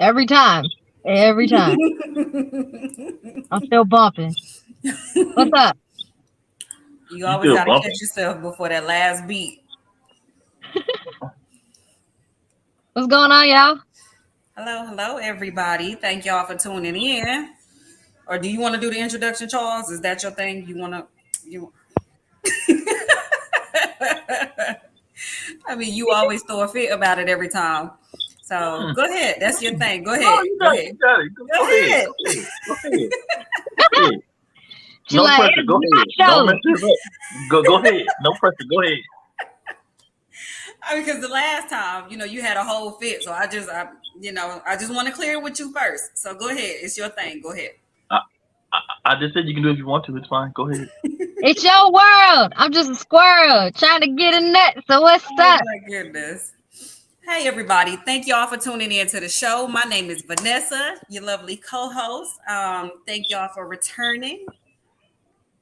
Every time. Every time. I'm still bumping. What's up? You You always still got to bumping? catch yourself before that last beat. What's going on, y'all? Hello, hello, everybody. Thank y'all for tuning in. Or do you want to do the introduction, Charles? Is that your thing? You want to? You? I mean, you always throw a fit about it every time. So go ahead. That's your thing. Go No, ahead. you Go got it. ahead. You got it. Go Go ahead. ahead. Go ahead. Go ahead. Go ahead. She No like, pressure. it's Go my ahead. Don't show. mess this up. Go ahead. No pressure. Go ahead. I mean, because the last time, you had a whole fit. So I just want to clear it with you first. So go ahead. It's your thing. Go ahead. I, I just said you can do it if you want to. It's fine. Go ahead. It's your world. I'm just a squirrel trying to get a nut. So what's Oh up? my goodness. Hey everybody. Thank y'all for tuning in to the show. My name is Vanessa, your lovely co-host. Thank y'all for returning.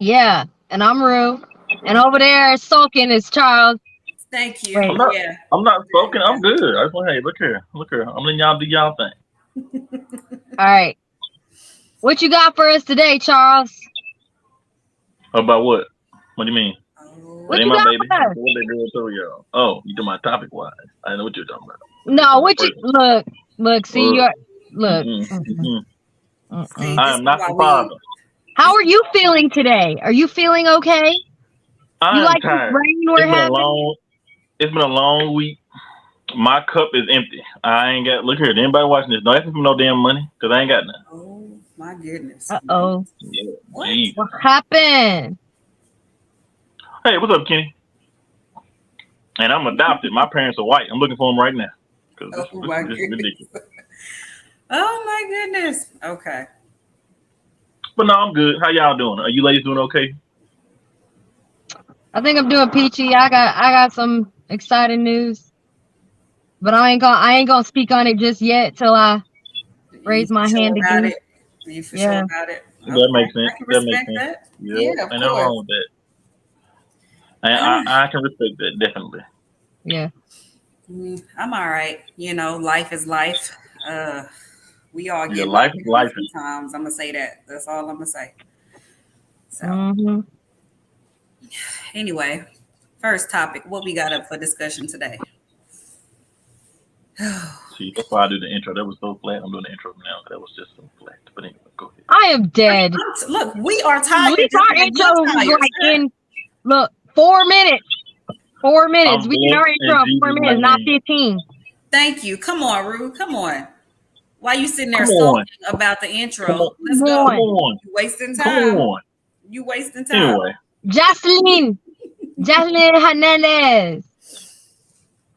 Yeah, and I'm Rue. And over there sulking is Charles. Thank you. I'm Wait, not. Yeah. I'm not spoken. Yeah. I'm good. I just want. Hey, look here. Look here. I'm letting y'all do y'all thing. all right. What you got for us today, Charles? About what? What do you mean? That What Oh, ain't you my got baby. for us? What they girl told y'all? Oh, you do my topic wise. I know what you're talking about. You're No, talking about what you person. look, see your look. Mm-mm. Mm-mm, Mm-mm. see, mm-mm. I this am is not why the we father. How this are is you feeling today? Are you feeling okay? You I am like this tired. rain we're It's been a having? long. It's been a long week. My cup is empty. I ain't got. Look here. Anybody watching this? Don't ask me for no damn money because I ain't got none. oh my goodness. Uh-oh. Yeah. What? Jeez. What happened? Hey, what's up, Kenny? And I'm adopted. My parents are white. I'm looking for them right now because this, Oh this, my this is goodness. ridiculous. Oh my goodness. Okay. But no, I'm good. How y'all doing? Are you ladies doing okay? I think I'm doing peachy. I got some exciting news. But I ain't gonna speak on it just yet till I You raise for my sure hand about again. it? You for sure Yeah. about it? That Okay. makes sense. I can That makes respect sense. that. Yeah, Yeah, of ain't nothing wrong course. with that. And I can respect that definitely. Yeah. I'm all right. Life is life. Uh, we all Yeah, get life life is in life. different times. I'm gonna say that. That's all I'm gonna say. So Mm-hmm. anyway, first topic. What we got up for discussion today? See, that's why I do the intro. That was so flat. I'm doing the intro now. That was just so flat. But anyway, go ahead. I am dead. Look, we are At tired, least just our like you're intro was tired, like sir. in look 4 minutes. 4 minutes. I'm We did our blessed in intro in four Jesus' minutes, not name. 15. Thank you. Come on, Rue. Come on. Why you sitting there Come on. sulking about the Come on. intro? Let's Come go. Come on. on. You wasting Come time. on. You wasting time. Anyway, Joseline Hernandez.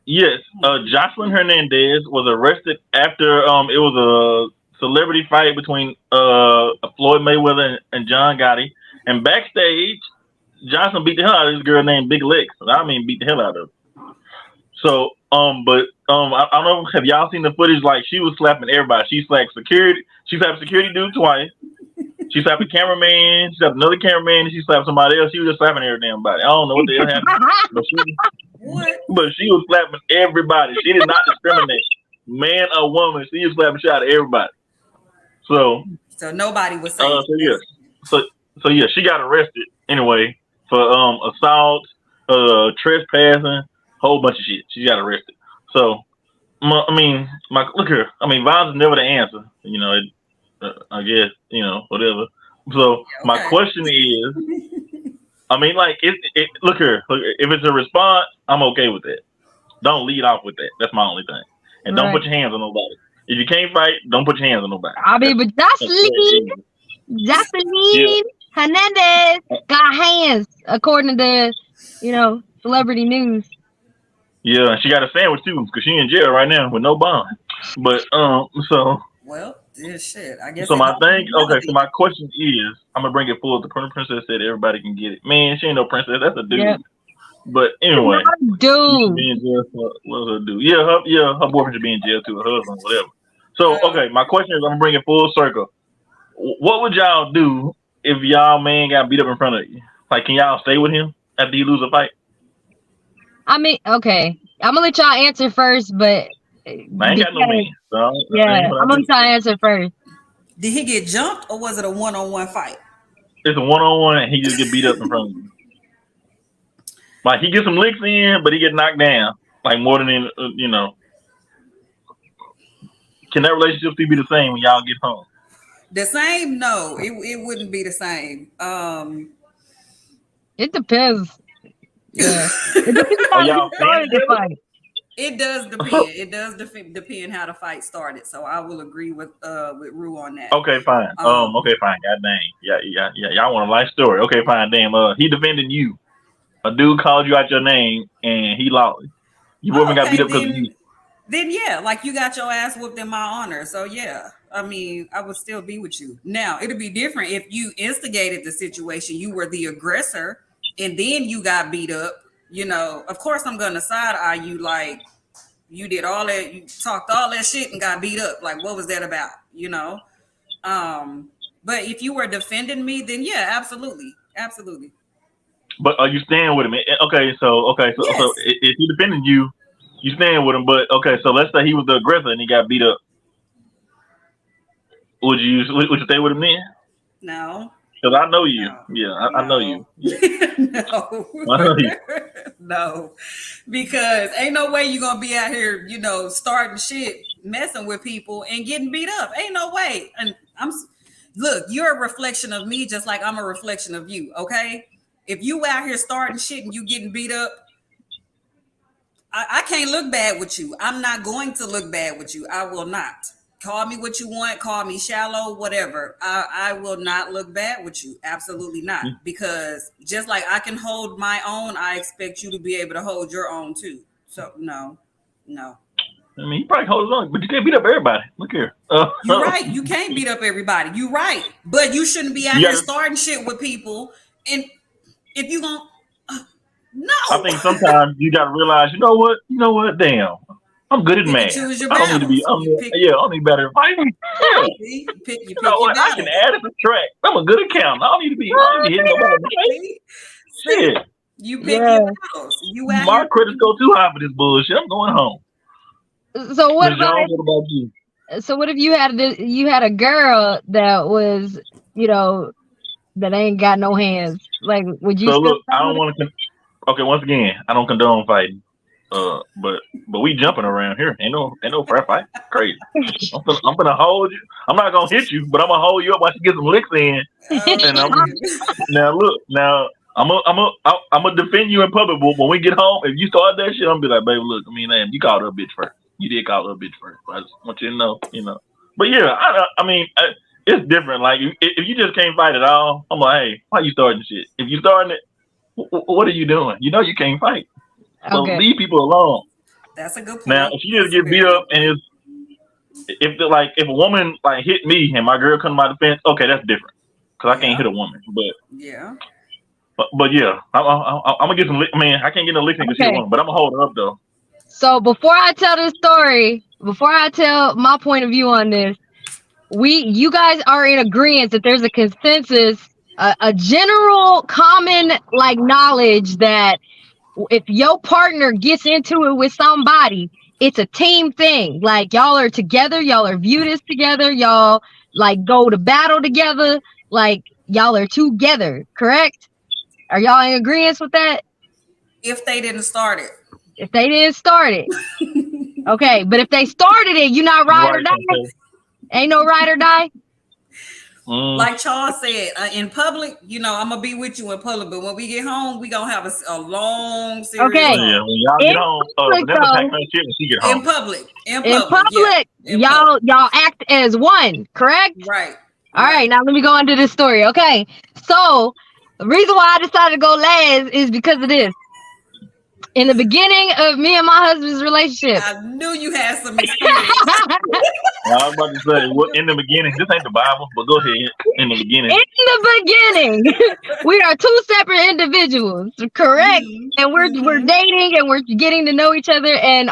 yes, Joseline Hernandez was arrested after it was a celebrity fight between Floyd Mayweather and John Gotti. And backstage, Johnson beat the hell out of this girl named Big Lex. I mean, beat the hell out of her. So, I don't know. Have y'all seen the footage? Like, she was slapping everybody. She slapped security. She slapped security dude twice. She slapped the cameraman. She slapped another cameraman. And she slapped somebody else. She was just slapping every damn body. I don't know what the hell happened, but What? she was slapping everybody. She did not discriminate, man or woman. She was slapping shit out of everybody. So, So nobody was safe. so yeah, so yeah, she got arrested anyway for assault, trespassing, whole bunch of shit. She got arrested. So look here. I mean, violence is never the answer. I guess whatever. So Yeah, my okay. question is, I mean, like, look here. Look, if it's a response, I'm okay with that. Don't lead off with that. That's my only thing. And don't Right. put your hands on nobody. If you can't fight, don't put your hands on nobody. I mean, but That's very easy. Yeah. Joseline Hernandez got hands, according to, celebrity news. Yeah, she got a sandwich too, because she in jail right now with no bond. But Well, this shit. I guess so it my goes thing, to okay. So melody. my question is, I'm gonna bring it full. The princess said everybody can get it. Man, she ain't no princess. That's a Yep. dude. But She's not anyway, a she should dude. be in jail for what's her dude? Her boyfriend should be in jail too, her husband, whatever. So Uh, okay, my question is, I'm gonna bring it full circle. What would y'all do if y'all man got beat up in front of you? Like, can y'all stay with him after you lose a fight? I mean, okay. I'm gonna let y'all answer first, but I ain't got no man. So yeah, I'm gonna try to answer first. Did he get jumped or was it a one-on-one fight? It's a one-on-one, and he just get beat up in front of you. Like he gets some licks in, but he get knocked down. Like more than Can that relationship still be the same when y'all get home? The same? No, it wouldn't be the same. It depends. Yeah, it depends Are on y'all who started the fans? fight. It does depend. It does depend how the fight started. So I will agree with Rue on that. Okay, fine. Okay, fine. God dang. Yeah. Y'all want a life story? Okay, fine. Damn. He defending you. A dude called you out your name, and he lost. You woman got beat up because of you. Then yeah, like you got your ass whooped in my honor. So yeah, I mean, I would still be with you. Now it'd be different if you instigated the situation. You were the aggressor, and then you got beat up. Of course I'm gonna side eye you like you did all that, you talked all that shit and got beat up. Like what was that about? But if you were defending me, then yeah, absolutely. But are you staying with him? Okay, so Yes. if he defending you, you staying with him. But okay, so let's say he was the aggressor and he got beat up. Would you stay with him then? No. Because I know you. No. Yeah, I know you. Yeah. No. I know you. No. Because ain't no way you're gonna be out here, starting shit, messing with people and getting beat up. Ain't no way. And look, you're a reflection of me just like I'm a reflection of you, okay? If you out here starting shit and you getting beat up, I can't look bad with you. I'm not going to look bad with you. I will not. Call me what you want. Call me shallow, whatever. I will not look bad with you. Absolutely not. Because just like I can hold my own, I expect you to be able to hold your own too. So no. I mean, you probably hold his own, but you can't beat up everybody. Look here. You're right. You can't beat up everybody. You're right. But you shouldn't be out here starting shit with people. And if you gonna, no. I think sometimes you got to realize, you know what? Damn. I'm good at math. Choose your I don't need to be. I don't need better fighting. Yeah. You pick you know what? I can add and subtract. I'm a good accountant. I don't need to be hitting nobody. Shit. You pick your battles. My credit go too high for this bullshit. I'm going home. So what about you? So what if you had a girl that was, that ain't got no hands? Like, would you? So look, I don't want to. Okay, once again, I don't condone fighting. But we jumping around here. Ain't no fair fight. Crazy. I'm gonna hold you. I'm not gonna hit you, but I'm gonna hold you up while she gets some licks in. And I'm gonna defend you in public. But when we get home, if you start that shit, I'm gonna be like, baby, look, you called her a bitch first. You did call her a bitch first. I just want you to know, But yeah, I mean, it's different. Like if you just can't fight at all, I'm like, hey, why you starting shit? If you starting it, what are you doing? You can't fight. So leave people alone. That's a good point. Now, if you just get beat up and if a woman like hit me and my girl come to my defense, okay, that's different because I can't hit a woman. But yeah, but yeah, I'm gonna get some. I can't get no licks because she's a woman, but I'm gonna hold her up though. So before I tell this story, before I tell my point of view on this, you guys are in agreement that there's a consensus, a general common knowledge that if your partner gets into it with somebody, it's a team thing. Like y'all are together, y'all are viewed as together, y'all go to battle together, y'all are together, correct? Are y'all in agreement with that? If they didn't start it. Okay, but if they started it, you not ride or die? Ain't no ride or die? Like Charles said, in public, I'm gonna be with you in public, but when we get home, we gonna have a long series. Okay. Yeah, when y'all get home, in public, y'all act as one, correct? Right. All right, now let me go into this story. Okay, so the reason why I decided to go last is because of this. In the beginning of me and my husband's relationship, I knew you had some experience. I was about to say, in the beginning, this ain't the Bible, but go ahead. In the beginning, we are two separate individuals, correct? And we're dating and we're getting to know each other. And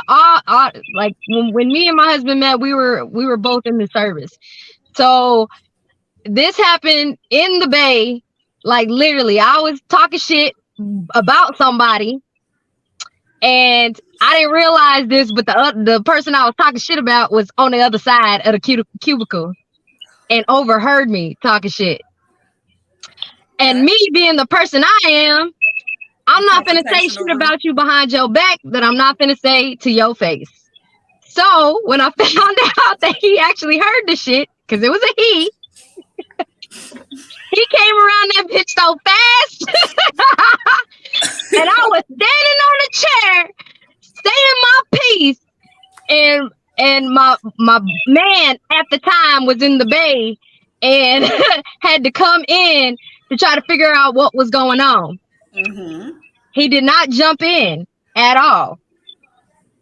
when me and my husband met, we were both in the service. So this happened in the Bay. Like literally, I was talking shit about somebody. And I didn't realize this, but the person I was talking shit about was on the other side of the cubicle and overheard me talking shit. And me being the person I am, I'm not finna say shit about you behind your back that I'm not finna say to your face. So when I found out that he actually heard the shit, because it was a he came around that bitch so fast. And I was standing on the chair, saying my piece, and my man at the time was in the bay and had to come in to try to figure out what was going on. Mm-hmm. He did not jump in at all.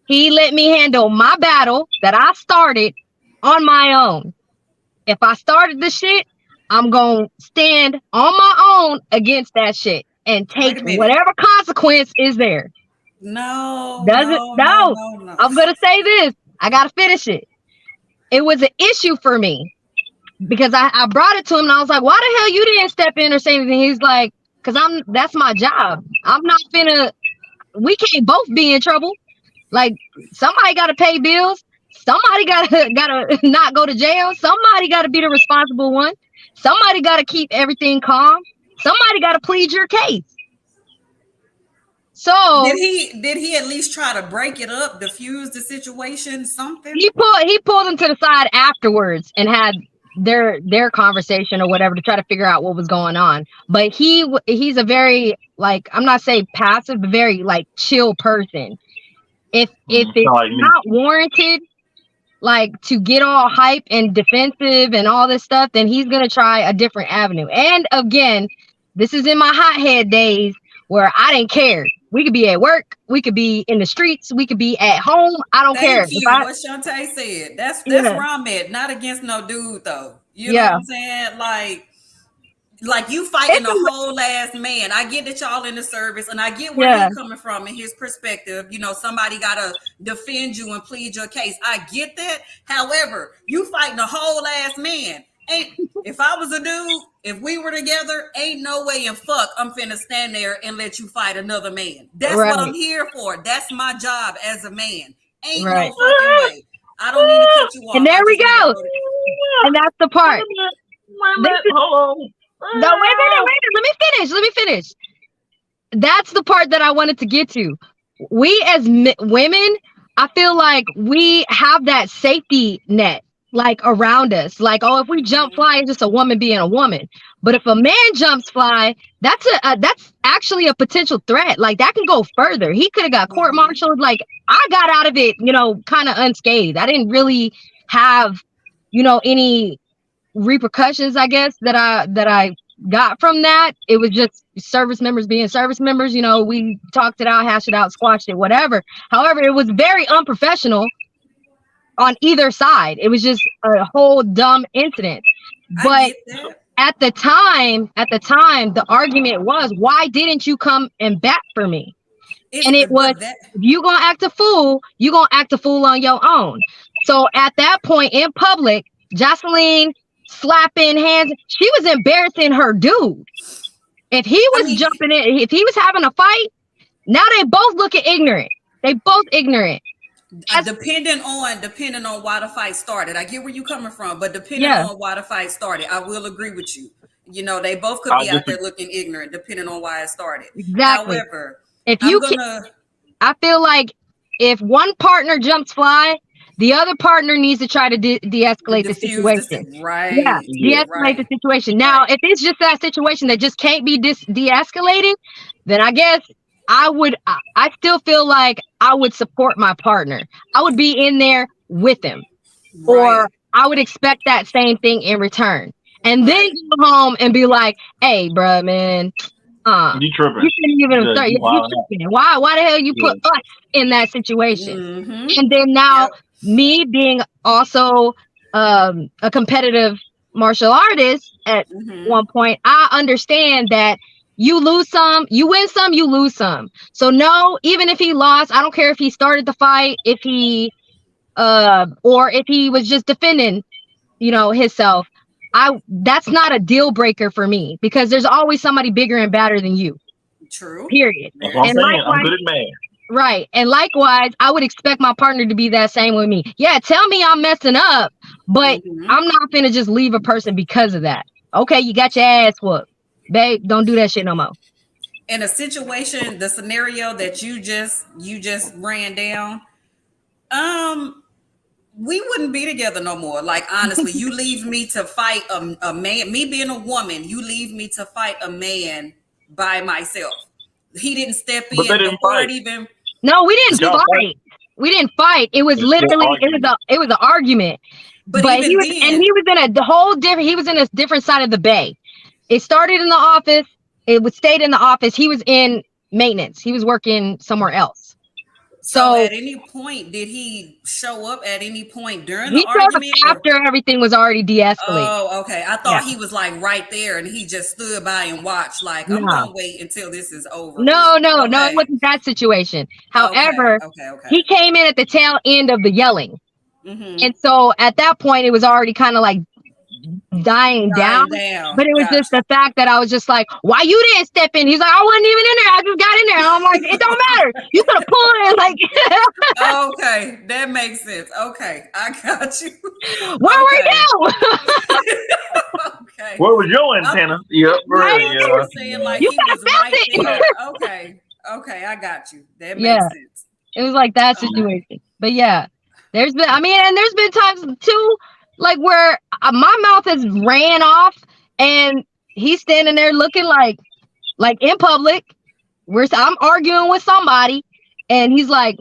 He let me handle my battle that I started on my own. If I started the shit, I'm going to stand on my own against that shit and take whatever consequence is there. No. I'm going to say this. I got to finish it. It was an issue for me because I brought it to him and I was like, why the hell you didn't step in or say anything? He's like, because that's my job. I'm not finna, we can't both be in trouble. Like, somebody got to pay bills. Somebody gotta not go to jail. Somebody got to be the responsible one. Somebody got to keep everything calm. Somebody got to plead your case. So did he at least try to break it up, diffuse the situation, something? He pulled him to the side afterwards and had their conversation or whatever to try to figure out what was going on. But he's a very, like, I'm not saying passive, but very like chill person. If it's like not warranted, like to get all hype and defensive and all this stuff, then he's gonna try a different avenue. And again, this is in my hothead days where I didn't care. We could be at work, we could be in the streets, we could be at home. I don't care. Thank you. What Shantae said. That's where I'm at. Not against no dude though. You know what I'm saying? Like you fighting a whole ass man. I get that y'all in the service, and I get where he's coming from in his perspective. You know, somebody gotta defend you and plead your case. I get that. However, you fighting a whole ass man. If I was a dude, if we were together, ain't no way in fuck I'm finna stand there and let you fight another man. That's what I'm here for. That's my job as a man. Ain't no fucking way. I don't need to cut you off. And there we go. And that's the part. Hold on. No, wait. Let me finish. That's the part that I wanted to get to. We as women, I feel like we have that safety net like around us. Like, oh, if we jump fly, it's just a woman being a woman. But if a man jumps fly, that's actually a potential threat. Like that can go further. He could have got court-martialed. Like I got out of it, kind of unscathed. I didn't really have, any repercussions, I guess, that I got from that. It was just service members being service members. We talked it out, hashed it out, squashed it, whatever. However, it was very unprofessional on either side. It was just a whole dumb incident. But at the time, the argument was, why didn't you come and bat for me? And it was, if you gonna act a fool, you gonna act a fool on your own. So at that point in public, Joseline slapping hands, she was embarrassing her dude. If he was jumping in, if he was having a fight, now they both looking ignorant. They both ignorant. Depending on why the fight started. I get where you coming from, but depending on why the fight started, I will agree with you. They both could be out there looking ignorant, depending on why it started. Exactly. However, I feel like if one partner jumps fly, the other partner needs to try to de-escalate the situation. Right. Yeah, de-escalate the situation. Now, if it's just that situation that just can't be de-escalated, then I guess I still feel like I would support my partner. I would be in there with him. Or I would expect that same thing in return. And then go home and be like, hey, bruh, man, you tripping. You shouldn't even start. You tripping. Why the hell you put us in that situation? Mm-hmm. And then now me being also a competitive martial artist at one point, I understand that you lose some, you win some, you lose some. So no, even if he lost, I don't care if he started the fight, if he or if he was just defending, himself. That's not a deal breaker for me because there's always somebody bigger and badder than you. True. Period. That's what I'm saying. I'm good at math. Right. And likewise, I would expect my partner to be that same with me. Yeah, tell me I'm messing up, but I'm not finna just leave a person because of that. Okay, you got your ass whooped. Babe, don't do that shit no more. In a situation, the scenario that you just ran down, um, we wouldn't be together no more. Like honestly, you leave me to fight a man. Me being a woman, you leave me to fight a man by myself. He didn't step But they in didn't before fight. it even. No, we Did didn't y'all fight? fight. We didn't fight. It was It's just literally argument. it was an argument. But But even then, he was in a whole different, he was in a different side of the bay. It started in the office. It was stayed in the office. He was in maintenance. He was working somewhere else. so So at any point, did he show up at any point during the he showed up argument? Or after everything was already de-escalated. oh, okay. I Yeah. thought he was like right there, and he just stood by and watched. Like I'm No. gonna wait until this is over. No, with. no, no, Okay. it wasn't that situation. Okay. However, Okay. he came in at the tail end of the yelling. Mm-hmm. And so at that point, it was already kind of like dying down. But it was just Gotcha. the fact that I was just like, why you didn't step in? He's like, I wasn't even in there. I just got in there. And I'm like, it don't matter. You could have pulled it. Like, Okay, that makes sense. Okay, I got you. where were you? Okay. Where was your antenna? Yep, Right. really. You were saying like You he was could've felt right it. there. Okay. Okay, I got you. That makes Yeah. sense. It was like that situation. But yeah, there's been times too, like where my mouth has ran off and he's standing there looking like in public, where I'm arguing with somebody and he's like,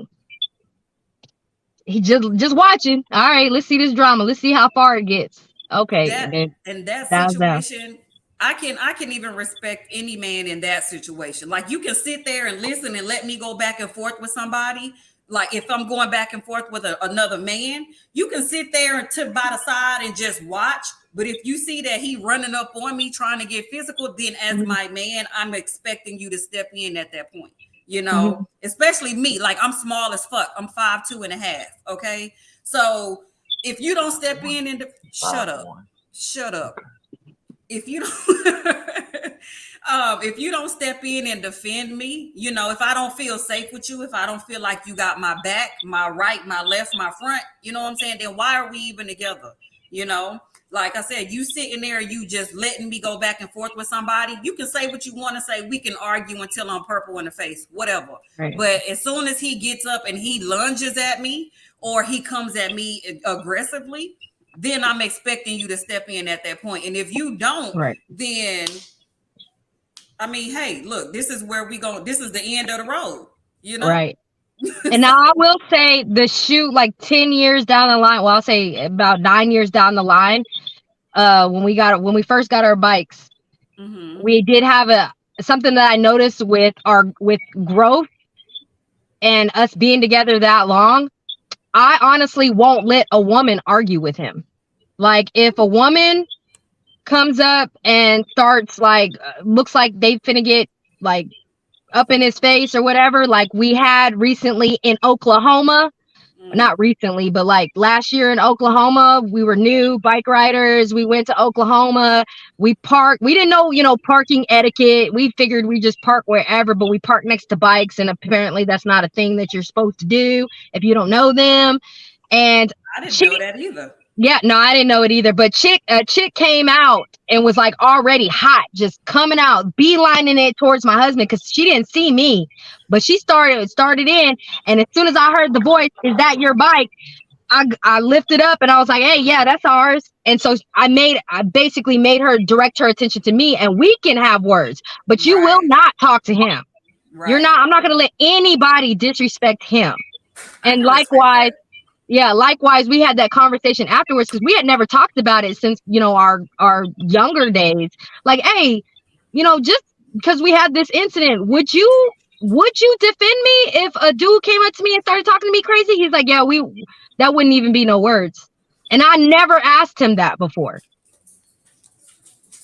he just watching. All right, let's see this drama. Let's see how far it gets. Okay. That And then in that down. situation, I can even respect any man in that situation. Like you can sit there and listen and let me go back and forth with somebody. Like if I'm going back and forth with another man, you can sit there and tip by the side and just watch. But if you see that he running up on me trying to get physical, then as my man, I'm expecting you to step in at that point. You know, especially me. Like I'm small as fuck. I'm 5'2.5". Okay, so if you don't step in and shut up. If you don't, if you don't step in and defend me, you know, if I don't feel safe with you, if I don't feel like you got my back, my right, my left, my front, you know what I'm saying? Then why are we even together? You know, like I said, you sitting there, you just letting me go back and forth with somebody. You can say what you want to say. We can argue until I'm purple in the face, whatever. Right. But as soon as he gets up and he lunges at me or he comes at me aggressively, then I'm expecting you to step in at that point. And if you don't, then I mean, hey, look, this is where we go. This is the end of the road, you know? Right. And now I will say the shoot like 10 years down the line. Well, I'll say about 9 years down the line. When we first got our bikes, we did have something that I noticed with growth and us being together that long. I honestly won't let a woman argue with him. Like if a woman comes up and starts like, looks like they finna get like up in his face or whatever, like we had recently in Oklahoma, not recently, but like last year in Oklahoma, we were new bike riders. We went to Oklahoma. We parked. We didn't know, parking etiquette. We figured we just park wherever, but we park next to bikes. And apparently that's not a thing that you're supposed to do if you don't know them. And I didn't know that either. Yeah, no, I didn't know it either. But a chick came out and was like already hot, just coming out, beelining it towards my husband because she didn't see me. But she started in, and as soon as I heard the voice, "Is that your bike?" I lifted up and I was like, "Hey, yeah, that's ours." And so I basically made her direct her attention to me, and we can have words, but you will not talk to him. Right. I'm not gonna let anybody disrespect him. And likewise. Yeah, likewise, we had that conversation afterwards because we had never talked about it since, our younger days. Like, hey, just because we had this incident, would you defend me if a dude came up to me and started talking to me crazy? He's like, yeah, that wouldn't even be no words. And I never asked him that before.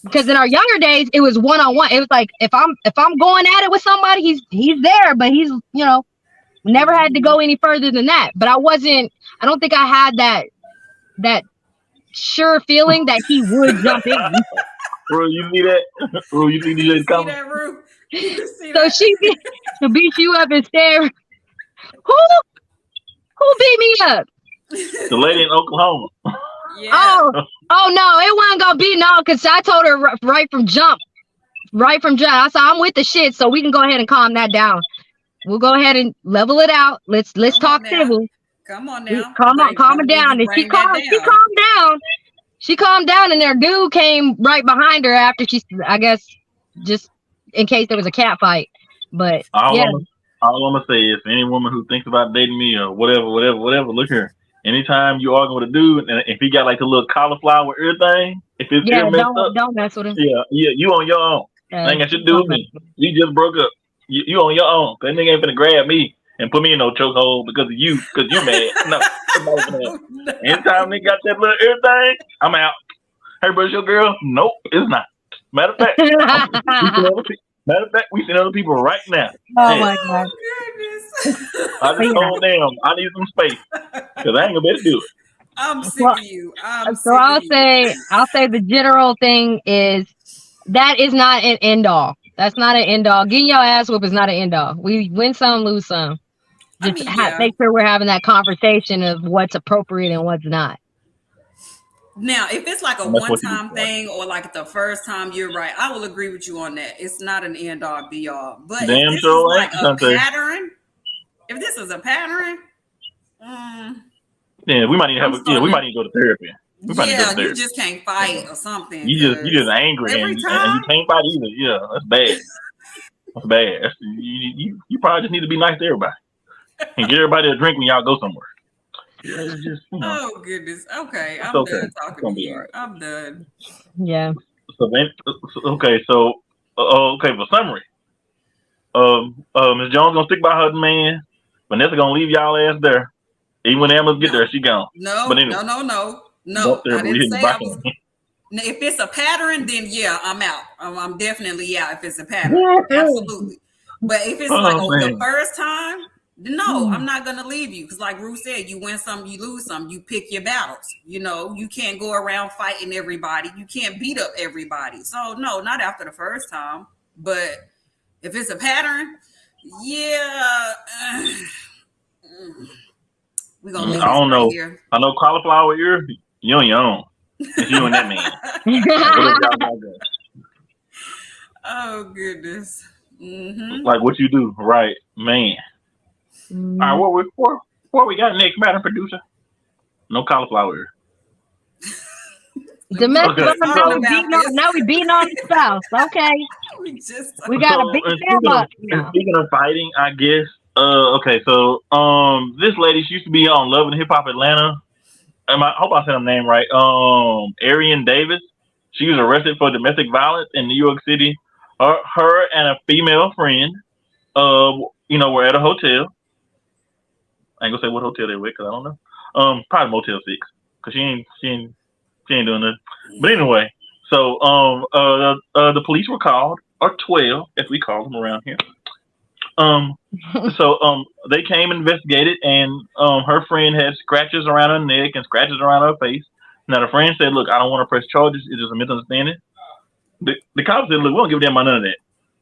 Because in our younger days, it was one-on-one. It was like, if I'm going at it with somebody, he's there, but he's, never had to go any further than that. But I don't think I had that sure feeling that he would jump in. Bro, you see that? Bro, you see DJ coming? See that, Rue? So she'll beat you up and stare Who beat me up? The lady in Oklahoma. Yeah. Oh no, it wasn't gonna be no, because I told her right from jump. I said I'm with the shit, so we can go ahead and calm that down. We'll go ahead and level it out. Let's talk civil. Come on now. Calm it down. And she calmed down. She calmed down, and their dude came right behind her after she, I guess, just in case there was a cat fight. But all I'm gonna say is, any woman who thinks about dating me or whatever, look here. Anytime you argue with a dude, and if he got like the little cauliflower ear thing, if his ear messed up, don't mess with him. Yeah, you on your own. I ain't got shit to do with me. We just broke up. You on your own. That nigga ain't finna grab me and put me in no chokehold because of you, because you mad. No. Anytime they got that little ear thing, I'm out. Hey, bro, your girl? Nope, it's not. Matter of fact, we seen other people right now. Oh my God. I just told them I need some space because I ain't gonna be able to do it. I'm sick of you. I'll say the general thing is that is not an end all. That's not an end all. Getting your ass whooped is not an end all. We win some, lose some. Just make sure we're having that conversation of what's appropriate and what's not. Now, if it's like a one-time thing or like the first time, you're right. I will agree with you on that. It's not an end all, be all. But if this is like a pattern, if this is a pattern, yeah, we might need to we might need to go to therapy. You just can't fight or something. You just angry and you can't fight either. Yeah, that's bad. That's bad. You probably just need to be nice to everybody and get everybody a drink when y'all go somewhere. Yeah, just, oh goodness. Okay, I'm done talking to you. Right. I'm done. Yeah. So for summary, Ms. Jones gonna stick by her man. Vanessa gonna leave y'all ass there. Even when Emma's get there, she gone. No, but anyway, no. I didn't say I was. If it's a pattern, then yeah, I'm out. I'm definitely out. If it's a pattern, absolutely. But if it's the first time, no, I'm not gonna leave you because, like Ruth said, you win some, you lose some. You pick your battles. You know, you can't go around fighting everybody. You can't beat up everybody. So no, not after the first time. But if it's a pattern, yeah. We're gonna leave I don't know. Here. I know cauliflower ear. You on your own. It's you and that man. Oh goodness. Mm-hmm. Like what you do, right, man? Mm-hmm. All right, what we got next, Madam Producer? No cauliflower ear. Domestic. Now we beating on the spouse. Okay. We got a big family. Speaking of fighting, I guess. Okay, so this lady, she used to be on Love and Hip Hop Atlanta. I hope I said her name right. Ariane Davis. She was arrested for domestic violence in New York City. Her and a female friend, were at a hotel. I ain't gonna say what hotel they were because I don't know. Probably Motel 6 because she ain't doing that. But anyway, so the police were called, or 12 as we call them around here. So they came and investigated, and her friend had scratches around her neck and scratches around her face. Now the friend said, "Look, I don't want to press charges. It's just a misunderstanding." The cops said, "Look, we don't give a damn about none of that.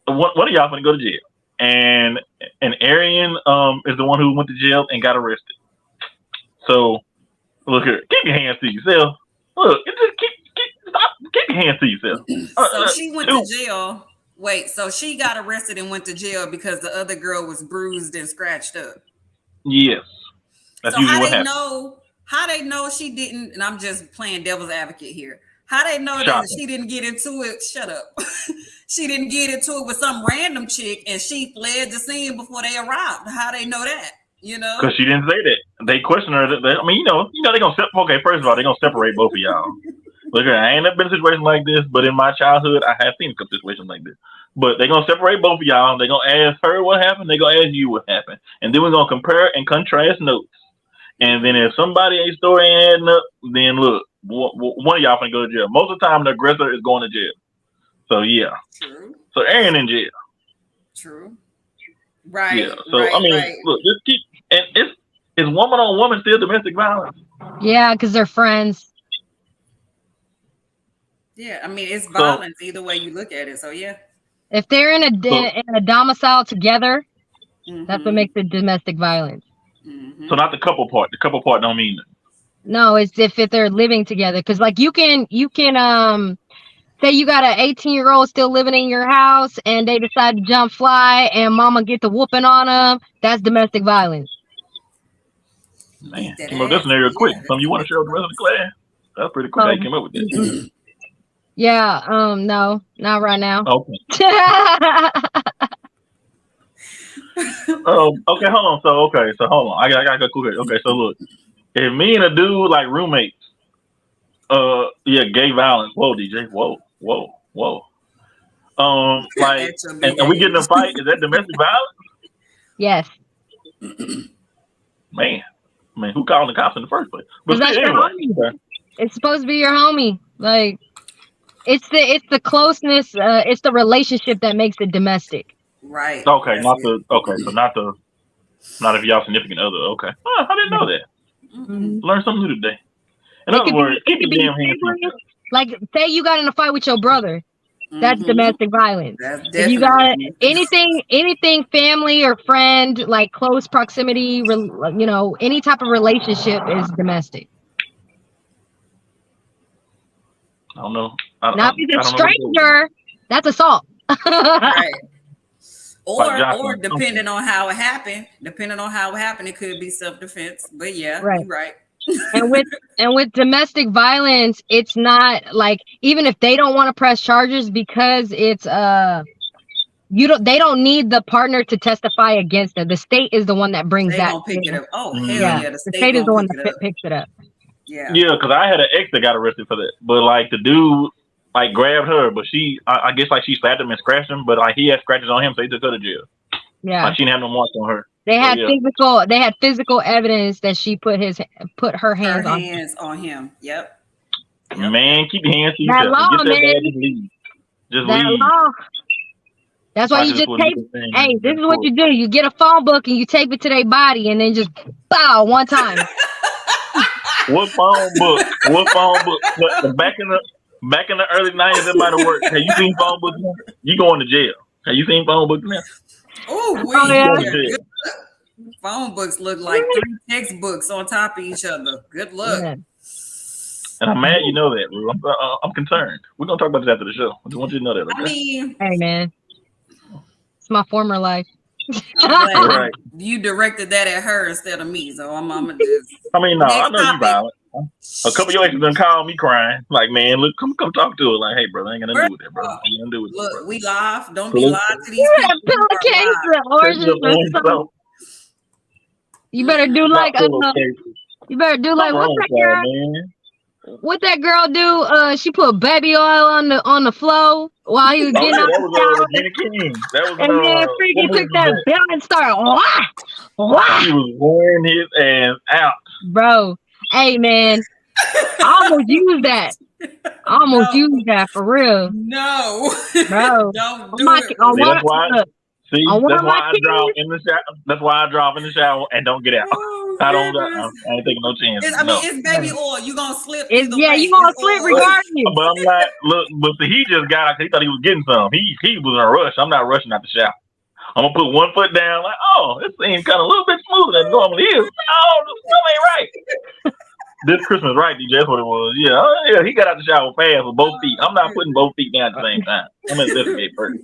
One of y'all gonna go to jail." And Ariane is the one who went to jail and got arrested. So look here, keep your hands to yourself. Look, just keep your hands to yourself. So she went to jail. Wait, so she got arrested and went to jail because the other girl was bruised and scratched up. Yes. That's so how they know she didn't, and I'm just playing devil's advocate here. How they know that she didn't get into it? Shut up. She didn't get into it with some random chick and she fled the scene before they arrived. How they know that? You know? Because she didn't say that. They questioned her. They're going to okay, first of all, they're going to separate both of y'all. Look, I ain't never been in a situation like this, but in my childhood, I have seen a couple situations like this. But they're going to separate both of y'all. They're going to ask her what happened. They're going to ask you what happened. And then we're going to compare and contrast notes. And then if somebody ain't story ain't adding up, then look, one of y'all finna go to jail. Most of the time, the aggressor is going to jail. So, yeah. True. So, Ariane in jail. True. Right. Yeah. So, look, just keep, and is woman on woman still domestic violence? Yeah, because they're friends. Yeah, it's violence either way you look at it. So yeah. If they're in a domicile together, That's what makes it domestic violence. So not the couple part. The couple part don't mean nothing. No, it's if they're living together. Because like you can say you got an 18-year-old still living in your house and they decide to jump fly and mama get the whooping on them. That's domestic violence. Man, came up with this scenario quick. Something you want to share with the rest of the class? That's pretty quick. How you came up with this? Yeah. No, not right now. Okay. Okay, hold on. So hold on. I got to go here. Okay, so look, if me and a dude like roommates, yeah, gay violence. Whoa, DJ. Whoa. Like, and we get in a fight. Is that domestic violence? Yes. Man, who called the cops in the first place? But that's anyway, it's supposed to be your homie. Like, it's the closeness. It's the relationship that makes it domestic. Right. Okay, not if y'all significant other. Okay, I didn't know that. Learn something new today. In other words, keep your damn hands to yourself. Like, say you got in a fight with your brother. That's domestic violence. That's if you got anything family or friend, like close proximity, any type of relationship is domestic. I don't know. Not if it's a stranger, that's assault. Right. Or depending on how it happened, it could be self-defense. But yeah, right. You're right. and with domestic violence, it's not like, even if they don't want to press charges because it's they don't need the partner to testify against it. The state is the one that brings that. Pick it up. Oh hell yeah, the state is the one that picks it up. Yeah, because I had an ex that got arrested for that, but like the dude like grabbed her, but I guess like she slapped him and scratched him, but like he had scratches on him, so he took her to jail. Yeah, like she didn't have no marks on her. They had physical evidence that she put her hands on him. Yep. Man, keep your hands to yourself. That law, get that man. bag, just leave. Law. That's why you just tape. Hey, this is what you do. You get a phone book and you tape it to their body, and then just bow one time. What phone book? But back in the early 90s, it might have worked. Have you seen phone books now? You going to jail? Have you seen phone books now? Yeah. Phone books look like 3 textbooks on top of each other. Good luck. Yeah. And I'm mad you know that, bro. I'm concerned. We're gonna talk about this after the show. I just want you to know that. Okay? Hey man, it's my former life. Right. You directed that at her instead of me, so I'm just. I know you violent. A couple of your exes done called me crying, like, man, look, come talk to her. Like, hey, bro, I ain't gonna do with that, bro. Look, we laugh. Don't be lying to these people. You better do like what that girl do? She put baby oil on the floor while he was getting out the shower. And then freaking took that belt and started wah. He was wearing his ass out, bro. Hey man, I almost used that. Used that for real. No, bro. Don't do it. That's why I drop in the shower. That's why I drop in the shower and don't get out. I ain't taking no chances. It's baby oil. You gonna slip? You gonna slip regardless. But I'm not. Look, but he just got out. He thought he was getting some. He was in a rush. I'm not rushing out the shower. I'm gonna put one foot down. Like, this seems kind of a little bit smoother than it normally is. Oh, this ain't right. This Christmas, right, DJ? That's what it was. Yeah, he got out the shower fast with both feet. I'm not putting both feet down at the same time. I'm gonna investigate first.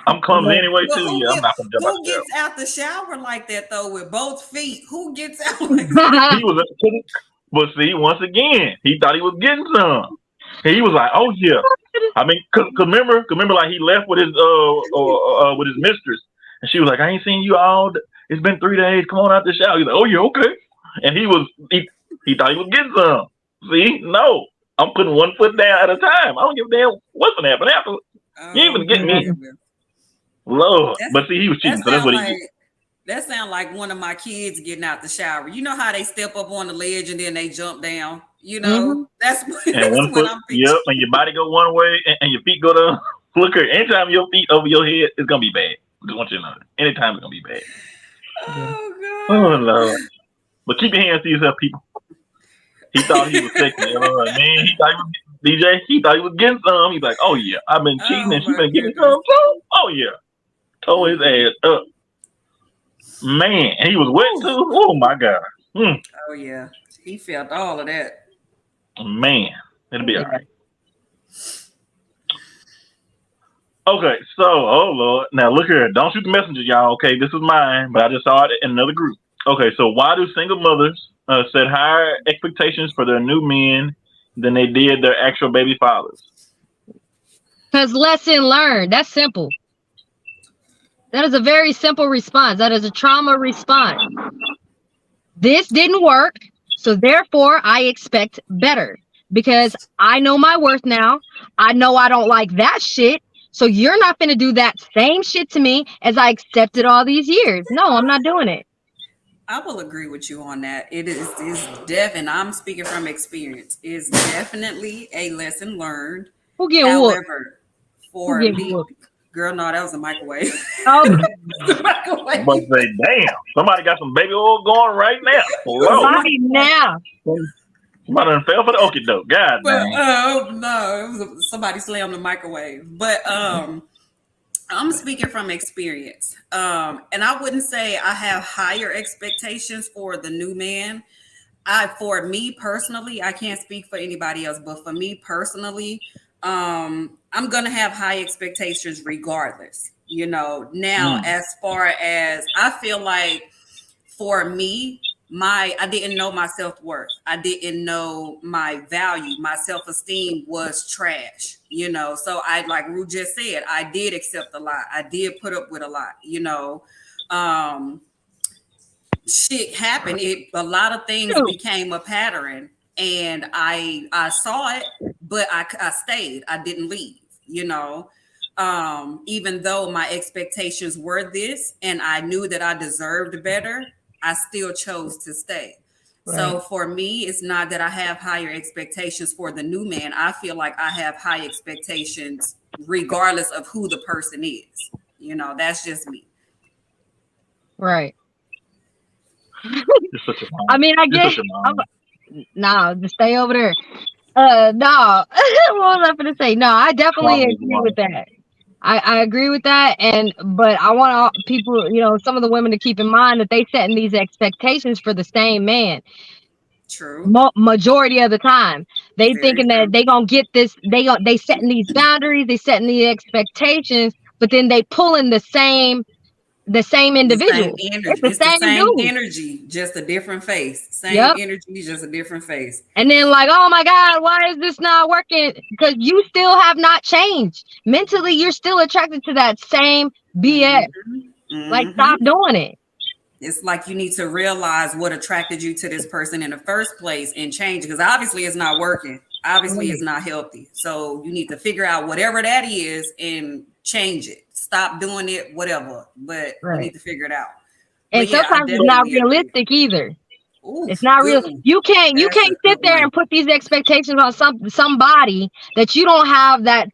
I'm clumsy anyway too. I'm not gonna jump out the shower. Who gets out the shower like that though, with both feet? Who gets out like that? But see, once again, he thought he was getting some. He was like, "Oh yeah." I mean, cause remember, like he left with his mistress, and she was like, "I ain't seen you all. It's been 3 days. Come on out the shower." He's like, "Oh yeah, okay." And he thought he was getting some. See, no, I'm putting one foot down at a time. I don't give a damn what's gonna happen after. You ain't gonna get me. Lord, but see, he was cheating, so that's what he did. That sounds like one of my kids getting out the shower. You know how they step up on the ledge and then they jump down. You know, that's one foot. I'm yep, and your body go one way and your feet go the. Look here, anytime your feet over your head, it's gonna be bad. I just want you to know. Anytime it's gonna be bad. Oh God. Oh Lord. But keep your hands to yourself, people. He thought he was sexy. Man, he thought he was getting some. He's like, oh yeah, I've been cheating and she's been getting some too. Oh yeah. Tore his ass up. Man, and he was wet too. Oh my God. Oh yeah, he felt all of that. Man, it'll be all right. Okay, so oh Lord, now look here. Don't shoot the messenger, y'all. Okay, this is mine, but I just saw it in another group. Okay, so why do single mothers set higher expectations for their new men than they did their actual baby fathers? Because lesson learned. That's simple. That is a very simple response. That is a trauma response. This didn't work, so therefore I expect better because I know my worth now. I know I don't like that shit. So you're not going to do that same shit to me as I accepted all these years. No, I'm not doing it. I will agree with you on that. It is definitely, I'm speaking from experience, is definitely a lesson learned. Who getting However, whooped? for me, girl, no, that was a microwave. Oh, But say, damn, somebody got some baby oil going right now. right now. Somebody done fell for the okie doke. God damn. No, it was somebody slammed the microwave. But I'm speaking from experience. And I wouldn't say I have higher expectations for the new man. For me personally, I can't speak for anybody else, but for me personally, I'm gonna have high expectations regardless. Now as far as I feel like for me, I didn't know my self-worth. I didn't know my value. My self-esteem was trash, So I, like Ru just said, I did accept a lot. I did put up with a lot, Shit happened. A lot of things became a pattern, and I saw it, but I stayed. I didn't leave, even though my expectations were this, and I knew that I deserved better, I still chose to stay. Right. So for me, it's not that I have higher expectations for the new man. I feel like I have high expectations regardless of who the person is. That's just me. Right. I mean, I guess. No, just stay over there. No. What was I going to say? No, I definitely agree with that. I agree with that, but I want people, some of the women to keep in mind that they setting these expectations for the same man. True. Majority of the time, they thinking that they gonna get this. They setting these boundaries, they setting the expectations, but then they pulling the same individual. It's the same energy, just a different face. Same energy, just a different face. And then like, oh my God, why is this not working? Because you still have not changed. Mentally, you're still attracted to that same BS. Mm-hmm. Like, stop doing it. It's like you need to realize what attracted you to this person in the first place and change it. Because obviously it's not working. Obviously it's not healthy. So you need to figure out whatever that is and change it. Stop doing it, whatever. But you need to figure it out. And sometimes it's not realistic either. Ooh, it's not real. You can't sit there and put these expectations on somebody that you don't have that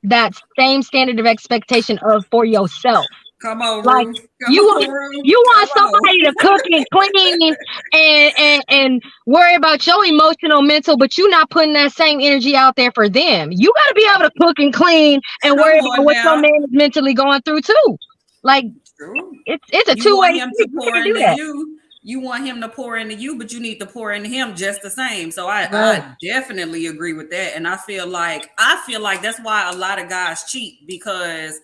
same standard of expectation of for yourself. Come on, like you want somebody to cook and clean and worry about your emotional, mental, but you're not putting that same energy out there for them. You got to be able to cook and clean and worry about what your man is mentally going through too. Like it's a two-way street. You want him to pour into you, but you need to pour into him just the same. So I definitely agree with that, and I feel like that's why a lot of guys cheat, because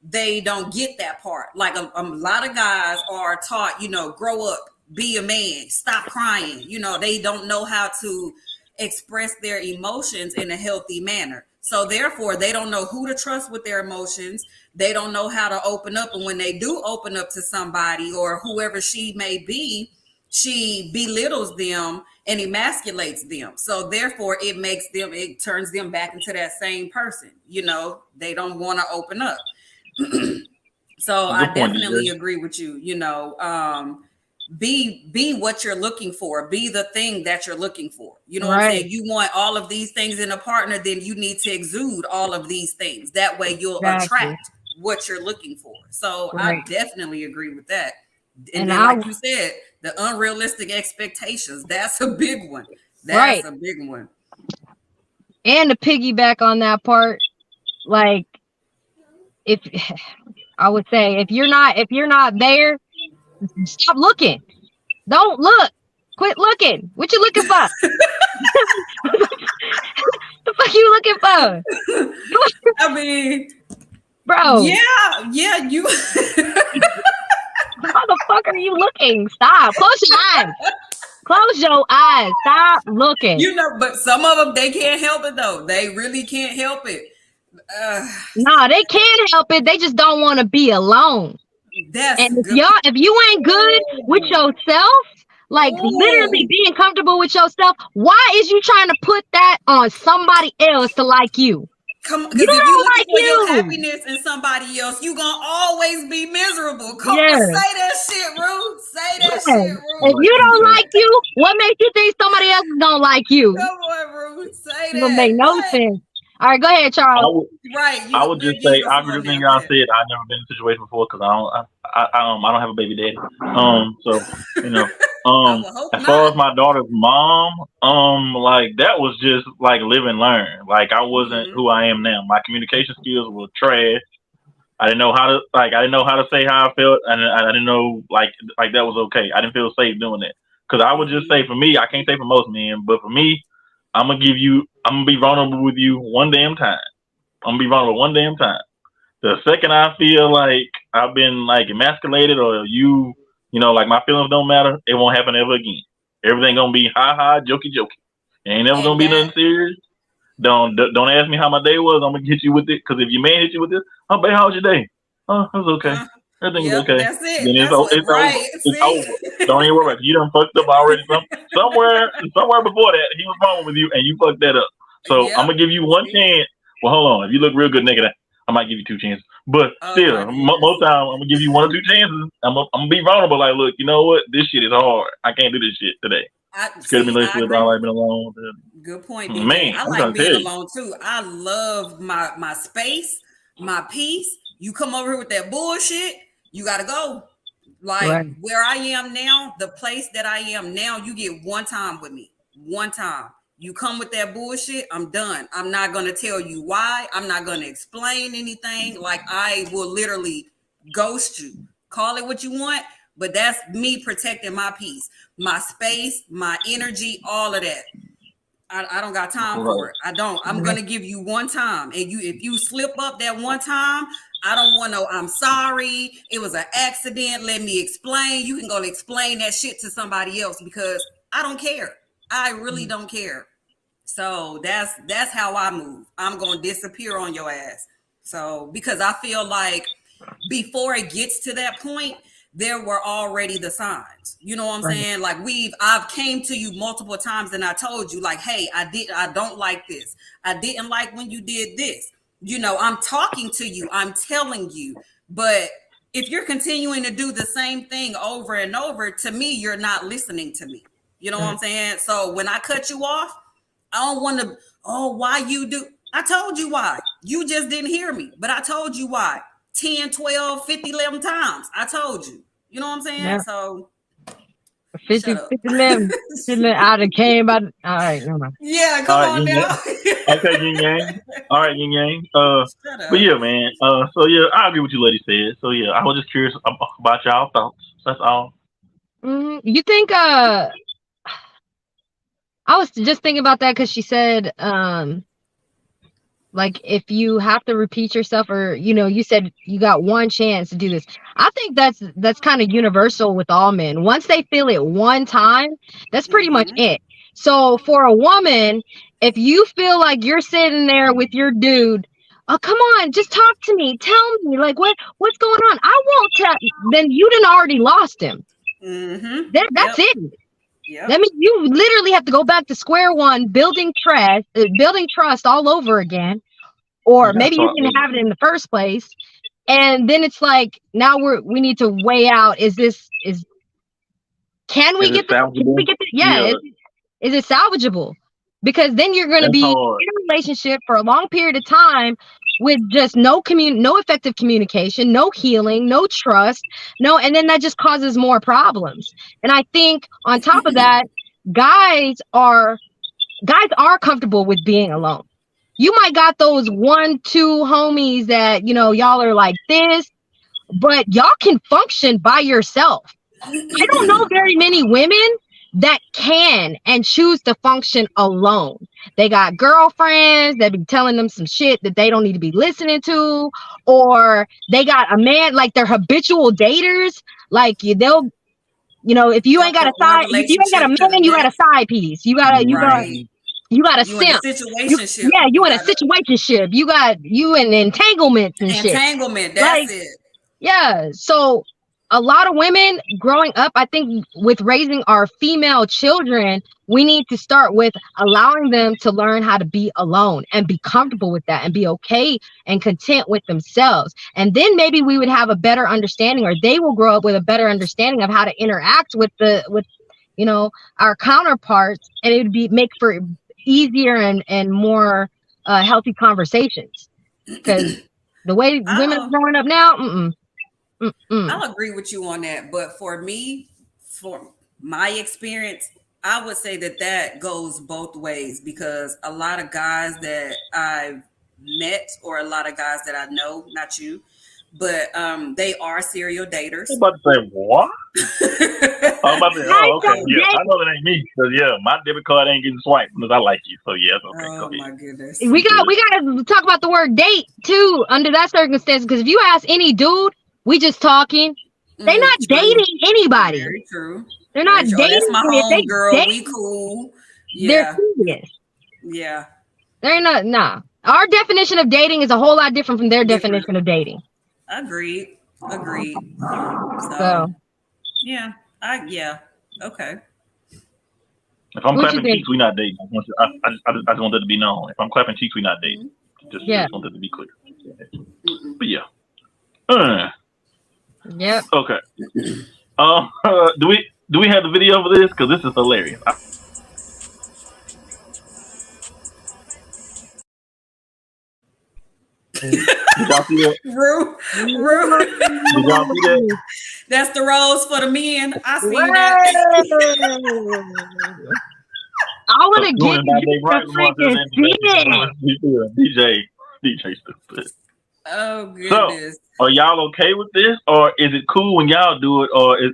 they don't get that part. Like a lot of guys are taught, grow up, be a man, stop crying. They don't know how to express their emotions in a healthy manner. So therefore, they don't know who to trust with their emotions. They don't know how to open up. And when they do open up to somebody or whoever she may be, she belittles them and emasculates them. So therefore, it turns them back into that same person. They don't want to open up. So I definitely agree with you. Be what you're looking for. Be the thing that you're looking for. You know what I'm saying? You want all of these things in a partner, then you need to exude all of these things. That way you'll attract what you're looking for. So I definitely agree with that. And then, like you said, the unrealistic expectations, that's a big one. That's a big one. And to piggyback on that part, like, if I would say if you're not there, Stop looking. Don't look. Quit looking. What you looking for? The fuck you looking for? I mean, Bro, yeah, you. how the fuck are you looking? Stop. Close your eyes. Close your eyes. Stop looking. You know, but some of them, they can't help it though. They really can't help it. No, they can't help it. They just don't want to be alone. That's And good. if you ain't good with yourself, like literally being comfortable with yourself, why is you trying to put that on somebody else to like you? Come, because if you looking for your happiness in somebody else, you gonna always be miserable. Come on, say that shit, Ruth. Say that shit, Ruth. If you don't like you, what makes you think somebody else is gonna like you? Come on, Ruth. Say that. It don't make no sense. All right, go ahead, Charles. I would just say I agree with everything y'all said. I've never been in a situation before because I don't have a baby daddy. So you know, as far as my daughter's mom, like that was just like live and learn. Like I wasn't who I am now. My communication skills were trash. I didn't know how to say how I felt, and I didn't know like that was okay. I didn't feel safe doing that because I would just say for me, I can't say for most men, but for me, I'm gonna be vulnerable with you one damn time. I'm gonna be vulnerable one damn time. The second I feel like I've been like emasculated or you know, like my feelings don't matter, it won't happen ever again. Everything gonna be jokey. It ain't never gonna be nothing serious. Don't ask me how my day was. I'm gonna hit you with it because if your man hit you with this, oh babe, how was your day? Oh, it was okay. Everything is okay. That's it. Then it's over. It's over. Don't even worry about it. You done fucked up already. Somewhere before that, he was wrong with you, and you fucked that up. So I'm gonna give you one chance. Well, hold on. If you look real good naked, I might give you two chances. But still, most time I'm gonna give you one or two chances. I'm gonna be vulnerable. Like, look, you know what? This shit is hard. I can't do this shit today. Scared me like I like being alone. Good point, DJ. Man, I like being alone too. I love my space, my peace. You come over here with that bullshit, you gotta go. Like where I am now, the place that I am now, you get one time with me. One time. You come with that bullshit, I'm done. I'm not gonna tell you why. I'm not gonna explain anything. Like I will literally ghost you. Call it what you want, but that's me protecting my peace, my space, my energy, all of that. I don't got time for it. I don't. I'm gonna give you one time, and if you slip up that one time, I don't want no. I'm sorry. It was an accident. Let me explain. You can go explain that shit to somebody else because I don't care. I really don't care. So that's how I move. I'm gonna disappear on your ass. So because I feel like before it gets to that point, there were already the signs. You know what I'm saying? Like I've came to you multiple times and I told you like, hey, I don't like this. I didn't like when you did this. You know, I'm talking to you. I'm telling you. But if you're continuing to do the same thing over and over, to me, you're not listening to me. You know what I'm saying? So when I cut you off, I don't want to, why you do? I told you why. You just didn't hear me. But I told you why. 10, 12, 50, 11 times. I told you. You know what I'm saying? Yeah. So 50, 11. I done came by. All right, no mind. Yeah, come on now. Okay, Yin Yang. All right, Yin Yang. But yeah, man. So yeah, I agree with you, lady said. So yeah, I was just curious about y'all thoughts. That's all. You think? I was just thinking about that because she said, like if you have to repeat yourself or, you know, you said you got one chance to do this. I think that's kind of universal with all men. Once they feel it one time, that's pretty much it. So for a woman, if you feel like you're sitting there with your dude, oh, come on, just talk to me. Tell me like what's going on. I won't tell. Then you done already lost him. That's it. Yep. That means you literally have to go back to square one, building trust all over again, or maybe you didn't have it in the first place, and then it's like now we need to weigh out: can we get the is it salvageable? Because then you're going to be in a relationship for a long period of time with just no effective communication, no healing, no trust, and then that just causes more problems. And I think on top of that, guys are comfortable with being alone. You might got those 1-2 homies that, you know, y'all are like this, but y'all can function by yourself. I don't know very many women that can and choose to function alone. They got girlfriends that be telling them some shit that they don't need to be listening to, or they got a man, like they're habitual daters. Like they'll, if you ain't got a One side, if you ain't got a relationship to the man, you got a next. side piece. You got a Right. you got a You in a simp. situationship. You in a situationship. You in entanglements and shit. Entanglement. That's it. Yeah. So a lot of women growing up, I think with raising our female children, we need to start with allowing them to learn how to be alone and be comfortable with that and be okay and content with themselves. And then maybe we would have a better understanding, or they will grow up with a better understanding of how to interact with our counterparts, and it would make for easier and more healthy conversations. Because the way women are growing up now, I'll agree with you on that. But for me, for my experience, I would say that goes both ways, because a lot of guys that I've met, or a lot of guys that I know, not you, but they are serial daters. I'm about to say, what? I'm about to say, okay. Yeah, I know that ain't me. Because, my debit card ain't getting swiped unless I like you. So, yes, okay, go ahead. My goodness. We got to talk about the word date, too, under that circumstance. Because if you ask any dude, we just talking. They're not dating anybody. Very true. They're not dating. That's my home girl. We cool. Yeah. They're serious. Yeah. They're not. Nah. Our definition of dating is a whole lot different from their definition of dating. Agreed. So. Yeah. Okay. If I'm clapping cheeks, we not dating. I just want that to be known. If I'm clapping cheeks, we not dating. Just want that to be clear. But yeah. Yep. Okay. Do we have the video for this? Because this is hilarious. Did y'all see that? Rue. Did y'all see that? That's the rose for the men. I see that. I want to get the DJ stupid. Oh goodness. So, are y'all okay with this, or is it cool when y'all do it, or is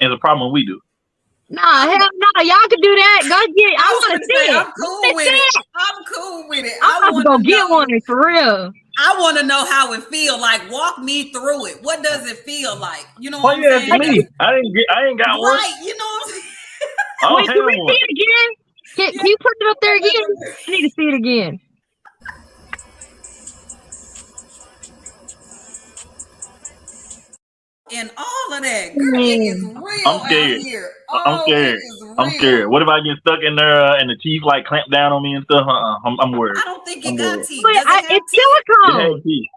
a problem when we do it? Nah, hell no, y'all can do that. Go get it. I want to see it. I'm cool with it. I'm cool with it. I'm about to go get one for real. I want to know how it feel like. Walk me through it. What does it feel like? You know what I'm saying? Me. I ain't got one. Right. You know what I'm saying? Wait, can we see it again? Can you put it up there again? I need to see it again. And all of that, girl, it is real. I'm scared. Out here. I'm scared. What if I get stuck in there and the teeth like clamp down on me and stuff? I'm worried. I don't think it got teeth. It's silicone. It has teeth.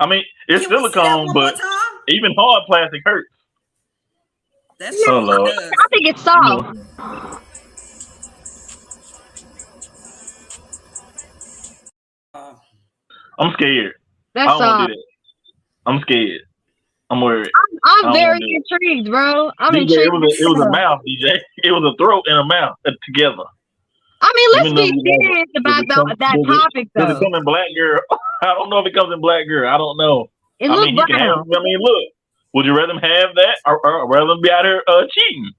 I mean, it's silicone, but even hard plastic hurts. That's true. I think it's soft. I'm scared. That's I don't want to do that. I'm scared. I'm worried. I'm very intrigued, bro. I'm intrigued. It was a mouth, DJ. It was a throat and a mouth together. I mean, let's be serious about that topic, though. Does it come in black girl? I don't know if it comes in black girl. I don't know. Look. Would you rather him have that or rather him be out here cheating?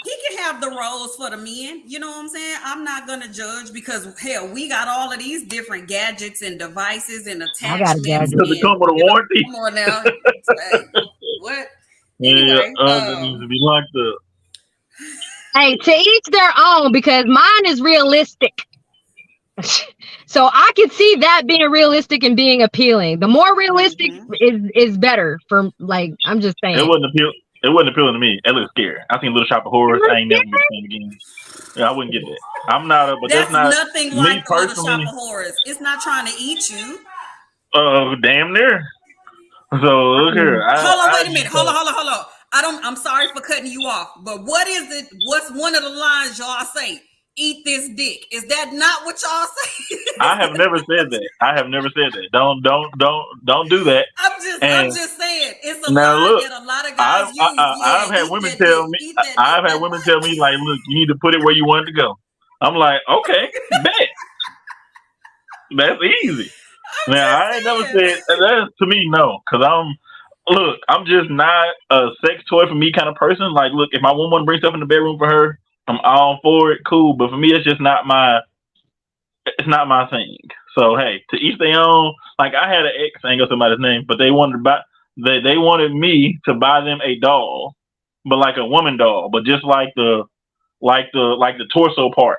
He can have the roles for the men. You know what I'm saying? I'm not going to judge, because, hell, we got all of these different gadgets and devices and attachments. Does it come with a warranty? Come on now. What? Anyway, it needs to be locked up. Hey, to each their own, because mine is realistic. So I can see that being realistic and being appealing. The more realistic is better for, like, I'm just saying. It wasn't appealing to me. It looked scary. I seen Little Shop of Horrors. I ain't never seen it again. Yeah, I wouldn't get that. I'm not but that's not nothing like the Little Shop of Horrors. It's not trying to eat you. Damn near. So look here. Hold on, wait a minute. Hold on. I'm sorry for cutting you off, but what is it? What's one of the lines y'all say? Eat this dick. Is that not what y'all say? I have never said that. Don't do that. I'm just saying it's a line that a lot of guys use. I've had women tell me. I've had women tell me, like, look, you need to put it where you want it to go. I'm like, okay, bet. That's easy. Now I ain't never said that. To me, no, because Look, I'm just not a sex toy for me kind of person. Like, look, if my woman want to bring stuff in the bedroom for her, I'm all for it. Cool, but for me, it's just not my. It's not my thing. So hey, to each their own. Like I had an ex, I ain't gonna say somebody's name, but they wanted to buy. They wanted me to buy them a doll, but like a woman doll, but just like the torso part.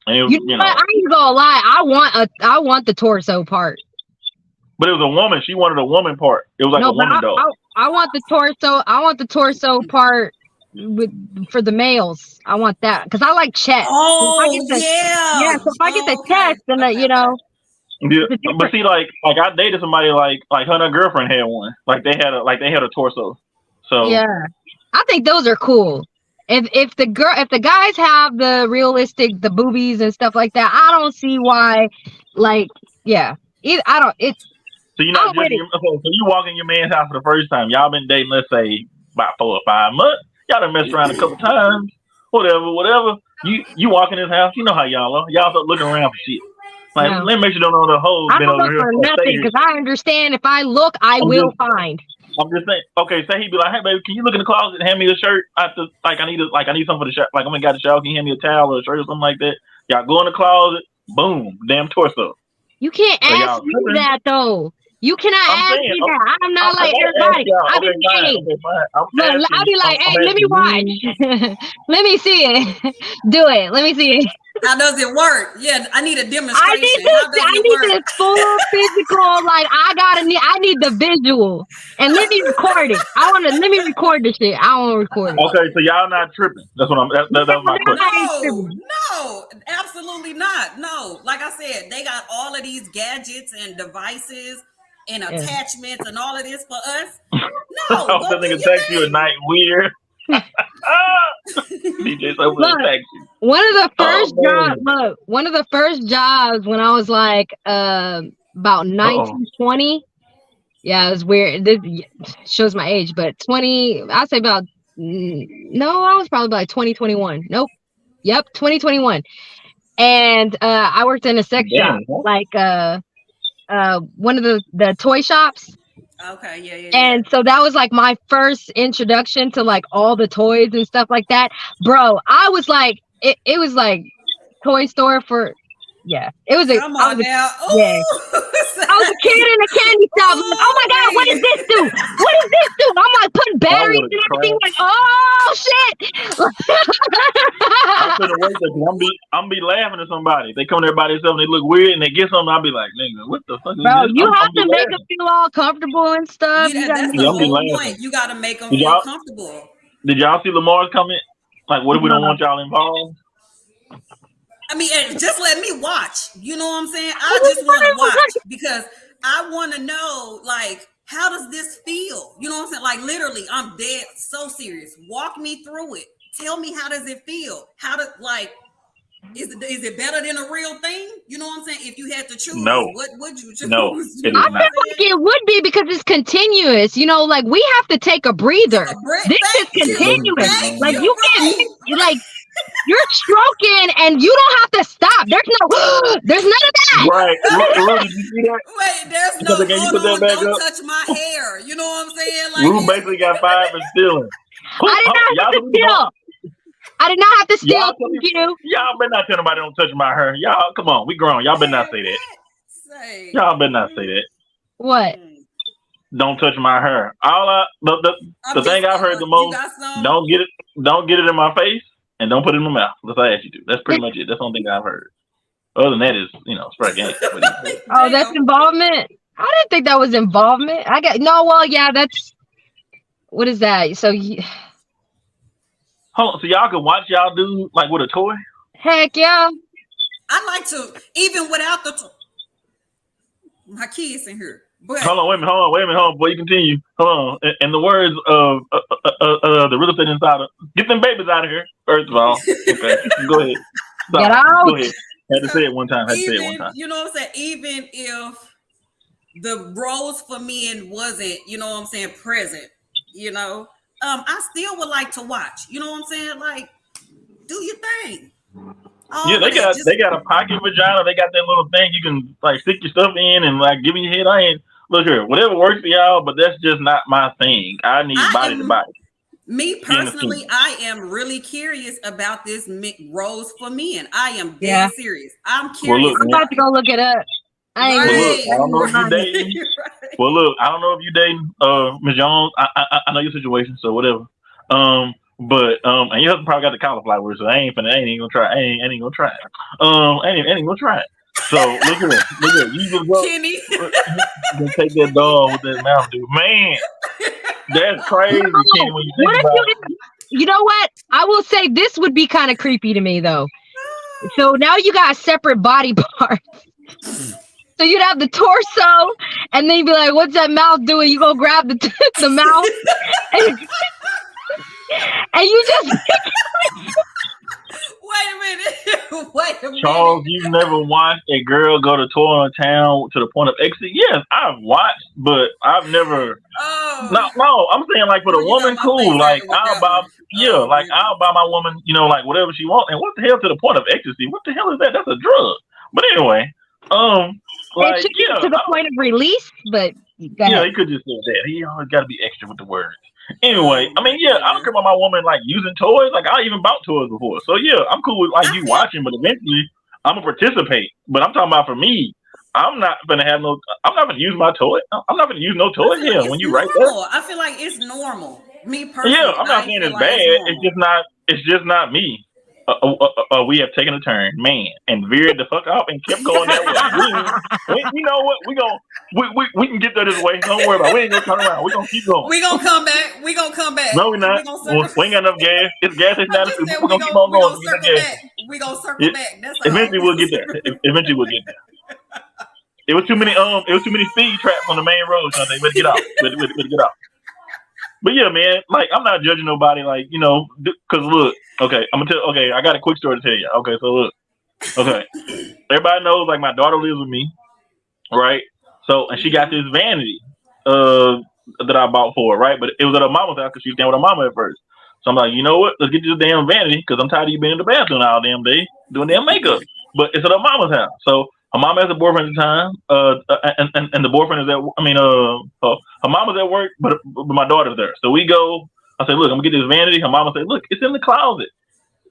And it was, You know what? I ain't gonna lie. I want the torso part. But it was a woman. She wanted a woman part. It was like a woman doll. I want the torso. I want the torso part for the males. I want that because I like chest. Oh yeah. So if I get the chest, then you know. Yeah, but see, like I dated somebody like her and her girlfriend had one. Like they had a torso. So yeah, I think those are cool. If the guys have the realistic boobies and stuff like that, I don't see why. Like I don't. It's so you're not just so you walk in your man's house for the first time. Y'all been dating, let's say about 4 or 5 months. Y'all done messed around a couple times. Whatever. You walk in his house. You know how y'all are. Y'all start looking around for shit. Like, let me make sure you don't know the hoes been over here. I don't look for nothing because I understand if I look, I will find. I'm just saying. Okay, say he'd be like, "Hey, baby, can you look in the closet and hand me a shirt? I need something for the shirt. Like, I'm gonna got the shower. Can you hand me a towel or a shirt or something like that?" Y'all go in the closet. Boom, damn torso. You can't ask me that though. You cannot ask me that. I'm not like everybody. I'll be like, hey, let me watch. Let me see it. Do it. Let me see it. How does it work? Yeah, I need a demonstration. I need this full physical. Like I need the visual, and let me record it. Let me record the shit. I want to record it. Okay, so y'all not tripping. That's what that was my question. No, absolutely not. No, like I said, they got all of these gadgets and devices and attachments and all of this for us. No, that nigga text you at night weird. DJ one of the first jobs when I was like about 19, 20. Yeah, it was weird. This shows my age, but 20. I'd say about I was probably like 2021. Nope. Yep, 2021. And I worked in a sex shop, like one of the toy shops. Okay, yeah. And so that was like my first introduction to like all the toys and stuff like that. Bro, I was like, it was like toy store for, it was Come on now. I was a kid in a candy shop. Like, oh my God, what does this do? What does this do? I'm like putting batteries and everything. Like, oh shit. I'm be laughing at somebody. They come there by themselves and they look weird and they get something. I'll be like, nigga, what the fuck is Bro, this? you have to make them feel all comfortable and stuff. Yeah, that's the whole point. You got to make them feel comfortable. Did y'all see Lamar's comment? Like, what if we don't want y'all involved? I mean, just let me watch. You know what I'm saying? I just want to watch because I want to know, like, how does this feel? You know what I'm saying? Like, literally, I'm dead so serious. Walk me through it. Tell me, how does it feel? Is it better than a real thing? You know what I'm saying? If you had to choose, what would you choose? No, I feel like it would be because it's continuous. You know, like we have to take a breather. This is continuous. Like you can't, like you're stroking and you don't have to stop. There's none of that. Right. Did you see that? Wait, there's no. Don't touch my hair. You know what I'm saying? Like Rue basically got fired for stealing. I did not have to steal. I did not have to steal. Y'all better not tell nobody don't touch my hair. Y'all, come on, we grown. Y'all better not say that. Y'all better not say that. What? Don't touch my hair. The thing I've heard the most. Don't get it in my face and don't put it in my mouth. That's what I asked you to. That's pretty much it. That's the only thing I've heard. Other than that is, spray gang. Oh, that's involvement. I didn't think that was involvement. That's what is that? So. Hold on, so y'all can watch y'all do like with a toy? Heck yeah. I like to, even without my kids in here. But hold on, wait a minute, before you continue. Hold on. In the words of the real estate insider, get them babies out of here. First of all, okay, go ahead. Get out. Go ahead. Had to say it one time. You know what I'm saying? Even if the roles for men wasn't, present, I still would like to watch. You know what I'm saying? Like, do your thing. They got a pocket vagina. They got that little thing you can like stick your stuff in and like give me your head. look here, whatever works for y'all, but that's just not my thing. I need body to body. Me personally, I am really curious about this rose for men. I am dead serious. I'm curious. Well, look, I'm about to go look it up. I don't know if you dating. Right. Well, look, I don't know if you dating Ms. Jones. I know your situation, so whatever. But and your husband probably got the cauliflower, so I ain't gonna try. I ain't gonna try it. ain't gonna try it. So look at it. You just go. Kenny. You can take that dog with that mouth, dude. Man, that's crazy, Kenny. When you think about it. You know what? I will say this would be kind of creepy to me though. So now you got separate body parts. So you'd have the torso, and then you'd be like, "What's that mouth doing?" You go grab the mouth, and you just. Wait a minute. Charles, you've never watched a girl go to tour in town to the point of exit? Yes, I've watched, but I've never. Oh. No, I'm saying like for the woman, cool. Like I'll buy, I'll buy my woman, like whatever she wants. And what the hell to the point of ecstasy? What the hell is that? That's a drug. But anyway, like to the point of release, but he could just say that. He always got to be extra with the words. Anyway, I mean, I don't care about my woman like using toys. Like I even bought toys before, so I'm cool with like you watching. But eventually, I'm gonna participate. But I'm talking about for me, I'm not gonna use my toy. I'm not gonna use no toy. Yeah, when you right there, I feel like it's normal. Me personally, I'm not saying it's bad. It's just not me. We have taken a turn, man, and veered the fuck up and kept going that way. You know what? We can get there this way. Don't worry about it. We ain't gonna turn around. We're gonna keep going. We're gonna come back. No, we're not. We ain't got enough gas. It's gas station down the street. We're gonna keep on going. We're gonna circle back. That's all. Eventually we'll get there. It was too many speed traps on the main road, so they better get off. Better get off. But yeah, man, like I'm not judging nobody, like because look, okay, I got a quick story to tell you. Okay, so look, everybody knows like my daughter lives with me, right? So and she got this vanity, that I bought for her, right? But it was at her mama's house because she was staying with her mama at first. So I'm like, you know what? Let's get this damn vanity because I'm tired of you being in the bathroom all damn day doing damn makeup. But it's at her mama's house, so. Her mom has a boyfriend at the time, and the boyfriend is her mama's at work, but my daughter's there. So we go. I said, look, I'm gonna get this vanity. Her mama said, look, it's in the closet.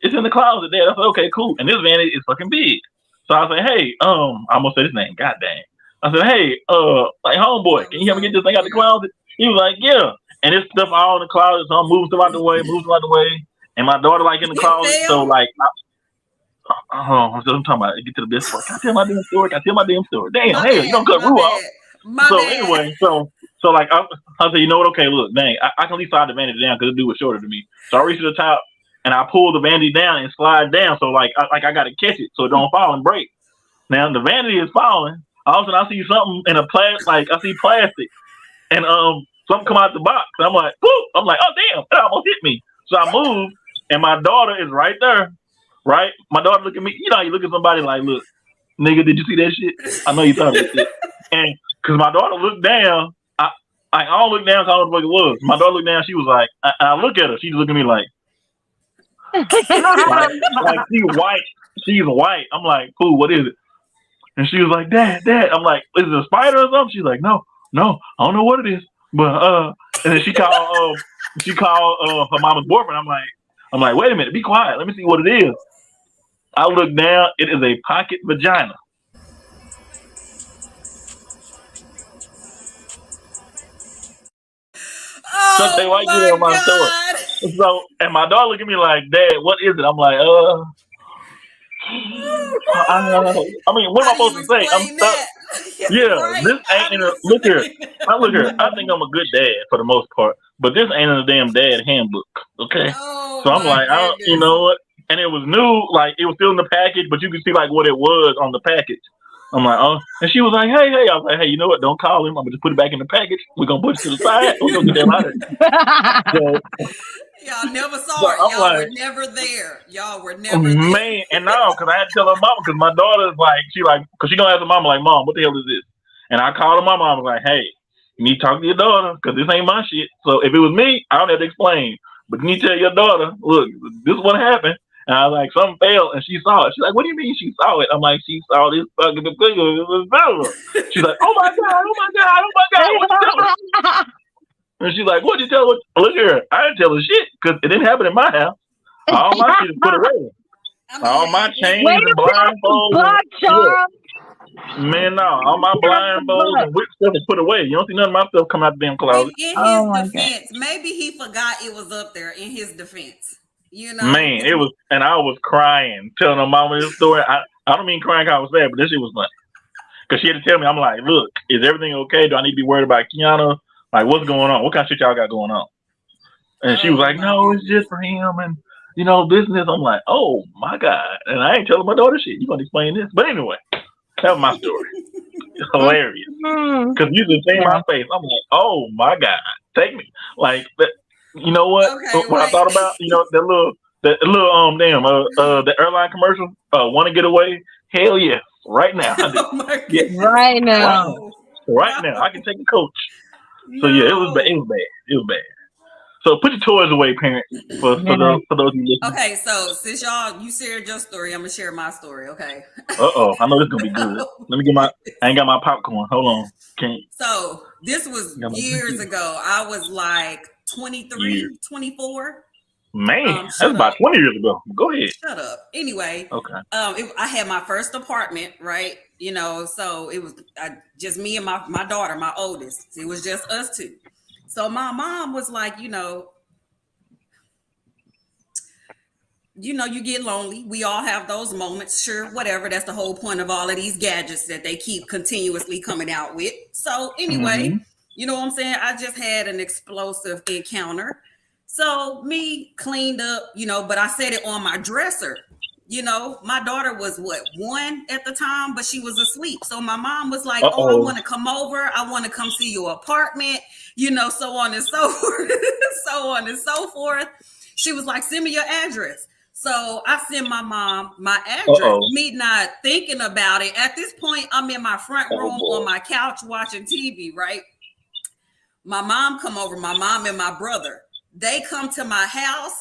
It's in the closet there. I said, okay, cool. And this vanity is fucking big. So I said, hey, I almost said his name. God dang. I said, hey, like homeboy, can you help me get this thing out the closet? He was like, yeah. And this stuff all in the closet, so I'm moving stuff out the way, and my daughter like in the closet. So like. I'm talking about get to the best part. Can I tell my damn story? Damn, hey, you don't cut Rue off. Anyway, so like I said, you know what? Okay, look, dang, I can at least slide the vanity down because the dude was shorter than me. So I reach to the top and I pull the vanity down and slide down. So like I got to catch it so it don't fall and break. Now the vanity is falling. All of a sudden I see something in a I see plastic, and something come out the box. And I'm like, whoo! I'm like, oh damn, it almost hit me. So I move, and my daughter is right there. Right? My daughter look at me. You know how you look at somebody like, look, nigga, did you see that shit? I know you thought of it. And because my daughter looked down, I don't look down because I don't know what it was. My daughter looked down, she was like, I look at her, she's looking at me like she's white. She's white. I'm like, cool, what is it? And she was like, Dad. I'm like, is it a spider or something? She's like, no, I don't know what it is. But and then she called her mama's boyfriend. I'm like, wait a minute, be quiet. Let me see what it is. I look down. It is a pocket vagina. Something like that on my story. So, and my daughter look at me like, Dad, what is it? I'm like, I mean, what am I supposed to say? I'm stuck. Yeah, right? This ain't in a look here. I think I'm a good dad for the most part, but this ain't in a damn dad handbook. Okay, so I'm like, you know what? And it was new, like it was still in the package, but you could see like what it was on the package. I'm like, oh, and she was like, hey. I was like, hey, you know what? Don't call him. I'm gonna just put it back in the package. We're gonna push it to the side. We're gonna get them out of here. Y'all never saw it. Y'all were never there. Man, and now because I had to tell her mama because my daughter's like, because she gonna ask her mama like, Mom, what the hell is this? And I called her mama. I was like, hey, you need to talk to your daughter because this ain't my shit. So if it was me, I don't have to explain. But you need to tell your daughter, look, this is what happened. And I was like, something fell, and she saw it. She's like, what do you mean she saw it? I'm like, she saw this fucking thing. It was fell. She's like, oh my god, oh my god, oh my god, what you tell her? And she's like, what'd you tell her? Look here, I didn't tell her shit because it didn't happen in my house. All my shit is put away. All my chains and blindfolds. Charles. Man, no, all my blindfolds and whip stuff is put away. You don't see none of my stuff come out the damn closet. In his defense, maybe he forgot it was up there. In his defense, you know. Man, it was, and I was crying, telling her mama this story. I don't mean crying because I was sad, but this shit was funny. Because she had to tell me, I'm like, look, is everything okay? Do I need to be worried about Kiana? Like, what's going on? What kind of shit y'all got going on? And she was like, no, it's just for him and, you know, this and this. I'm like, oh, my God. And I ain't telling my daughter shit. You going to explain this? But anyway, that was my story. It's hilarious. Because you just see my face. I'm like, oh, my God. Take me. Like, you know what? Okay, what I thought about, you know, the airline commercial, want to get away? Hell yeah. Right now. Oh my God. Yeah. Right now. Right now. I can take a coach. So yeah, it was bad. It was bad. So put your toys away, parents. For those who listen. Okay, so since you shared your story, I'm gonna share my story. Okay. I know this is gonna be good. Let me get I ain't got my popcorn. Hold on. So this was years ago. I was like 23, 24. Man, that's about 20 years ago. Go ahead. Shut up. Anyway. Okay. I had my first apartment, right? You know, so it was just me and my daughter, my oldest. It was just us two. So my mom was like, you get lonely. We all have those moments. Sure, whatever. That's the whole point of all of these gadgets that they keep continuously coming out with. So anyway, you know what I'm saying? I just had an explosive encounter. So me cleaned up, but I set it on my dresser. My daughter was 1 at the time, but she was asleep. So my mom was like, I want to come over. I want to come see your apartment, so on and so forth, so on and so forth. She was like, send me your address. So I sent my mom my address, me not thinking about it. At this point, I'm in my front room on my couch watching TV, right? My mom come over, my mom and my brother. They come to my house.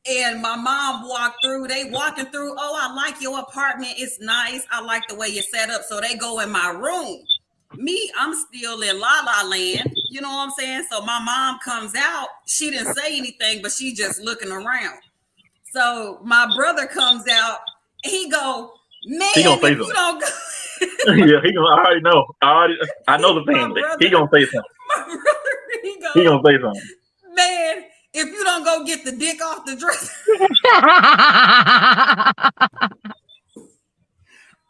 And my mom walked through, they walking through, I like your apartment. It's nice. I like the way you set up. So they go in my room. Me, I'm still in La La Land. You know what I'm saying? So my mom comes out. She didn't say anything, but she just looking around. So my brother comes out. He go, man, he gonna say if you don't go. Yeah, he gonna, I already know. I know the family. He gonna say something. My brother, he gonna say something. Man, if you don't go get the dick off the dresser.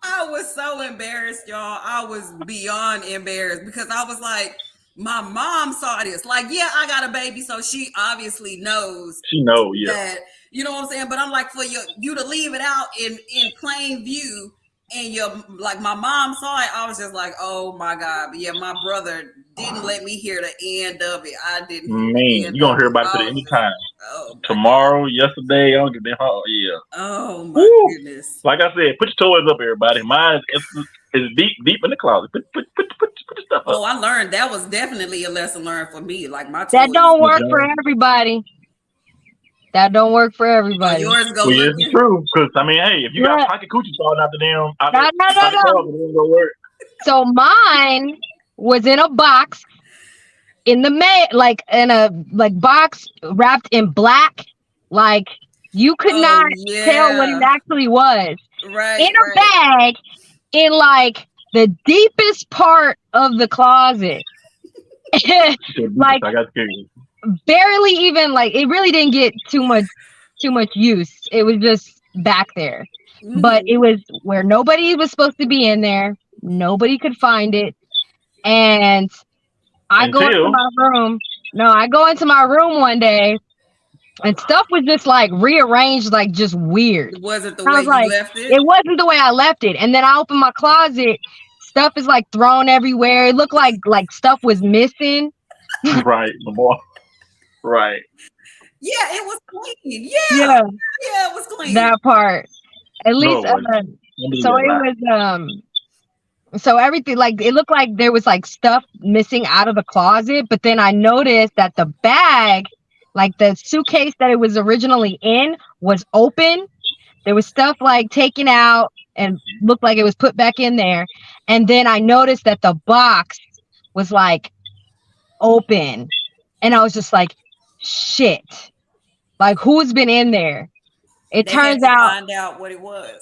I was so embarrassed, y'all. I was beyond embarrassed because I was like, my mom saw this. Like, yeah, I got a baby, so she obviously knows. She knows, yeah. That, you know what I'm saying? But I'm like, for you to leave it out in plain view, and my mom saw it, I was just like, oh my God. But yeah, my brother didn't let me hear the end of it. I didn't. Man, you're gonna hear about it at any time. Tomorrow, yesterday, I don't get that. Yeah. Oh my goodness. Like I said, put your toys up, everybody. Mine is deep in the closet. Put your stuff up. Oh, I learned that was definitely a lesson learned for me. Like my toys. That don't work for everybody. That don't work for everybody. Yours go. Well, it's true. Because hey, if you got pocket coochie falling out the damn, it don't work. So mine was in a box in the in a box wrapped in black. Like you could not tell what it actually was. Right. In a bag in the deepest part of the closet. I got scared. Barely even it really didn't get too much use. It was just back there. But it was where nobody was supposed to be in there. Nobody could find it. And I go into my room. No, I go into my room one day and stuff was just rearranged, just weird. Was it the way you left it? It wasn't the way I left it. And then I opened my closet. Stuff is thrown everywhere. It looked like stuff was missing. Right, Lamar. Right. Yeah, it was clean. Yeah, it was clean. That part. At least so it was so everything it looked like there was stuff missing out of the closet, but then I noticed that the bag, the suitcase that it was originally in was open. There was stuff like taken out and looked like it was put back in there. And then I noticed that the box was like open. And I was just like, shit. Like, who's been in there? It They had turns to out, find out what it was.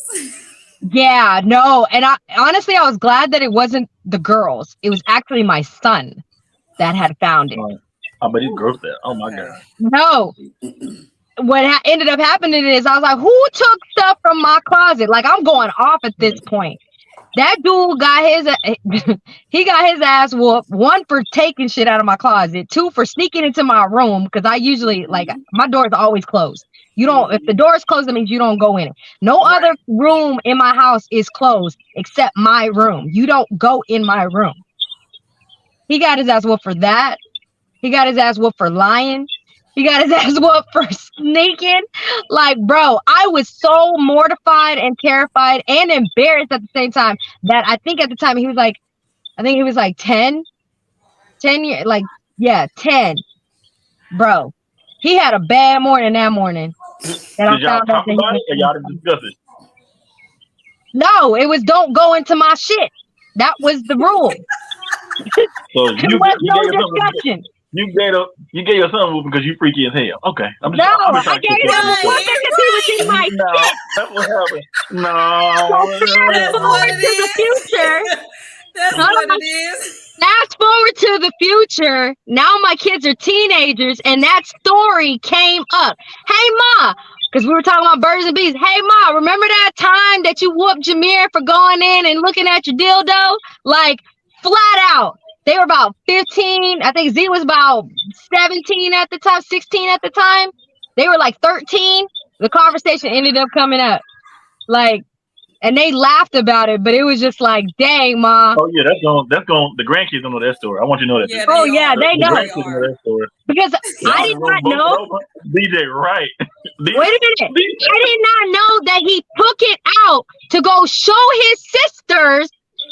yeah, no. And I honestly, I was glad that it wasn't the girls. It was actually my son that had found it. Oh, but he's gross there. Oh my God. No. What ended up happening is I was like, who took stuff from my closet? Like, I'm going off at this point. That dude got his ass whooped. 1 for taking shit out of my closet. 2 for sneaking into my room, because I usually, like, my doors are always closed. You don't, if the door is closed, that means you don't go in it. No other room in my house is closed except my room. You don't go in my room. He got his ass whooped for that. He got his ass whooped for lying. He got his ass whooped for sneaking. Like, bro, I was so mortified and terrified and embarrassed at the same time that I think at the time he was like, I think he was like 10 years, like, yeah, 10. Bro, he had a bad morning that morning. Did y'all talk about it or y'all didn't discuss it? No, it was don't go into my shit. That was the rule. So There was no discussion. You gave your son whooping because you freaky as hell. Okay. I gave him a whooping because he was in my shit. That's what happened. No. That's what it is. That's what it is. Fast forward to the future. Now my kids are teenagers, and that story came up. Hey, Ma, because we were talking about birds and bees. Hey, Ma, remember that time that you whooped Jameer for going in and looking at your dildo? Like, flat out. They were about 15. I think Z was about 17 at the time, 16 at the time. They were like 13. The conversation ended up coming up. Like, and they laughed about it, but it was just like, dang, Ma. Oh, yeah, that's going, the grandkids don't know that story. I want you to know that. Yeah, they know. The grandkids know that story. Because I did not know. DJ, right. Wait a minute. I did not know that he took it out to go show his sisters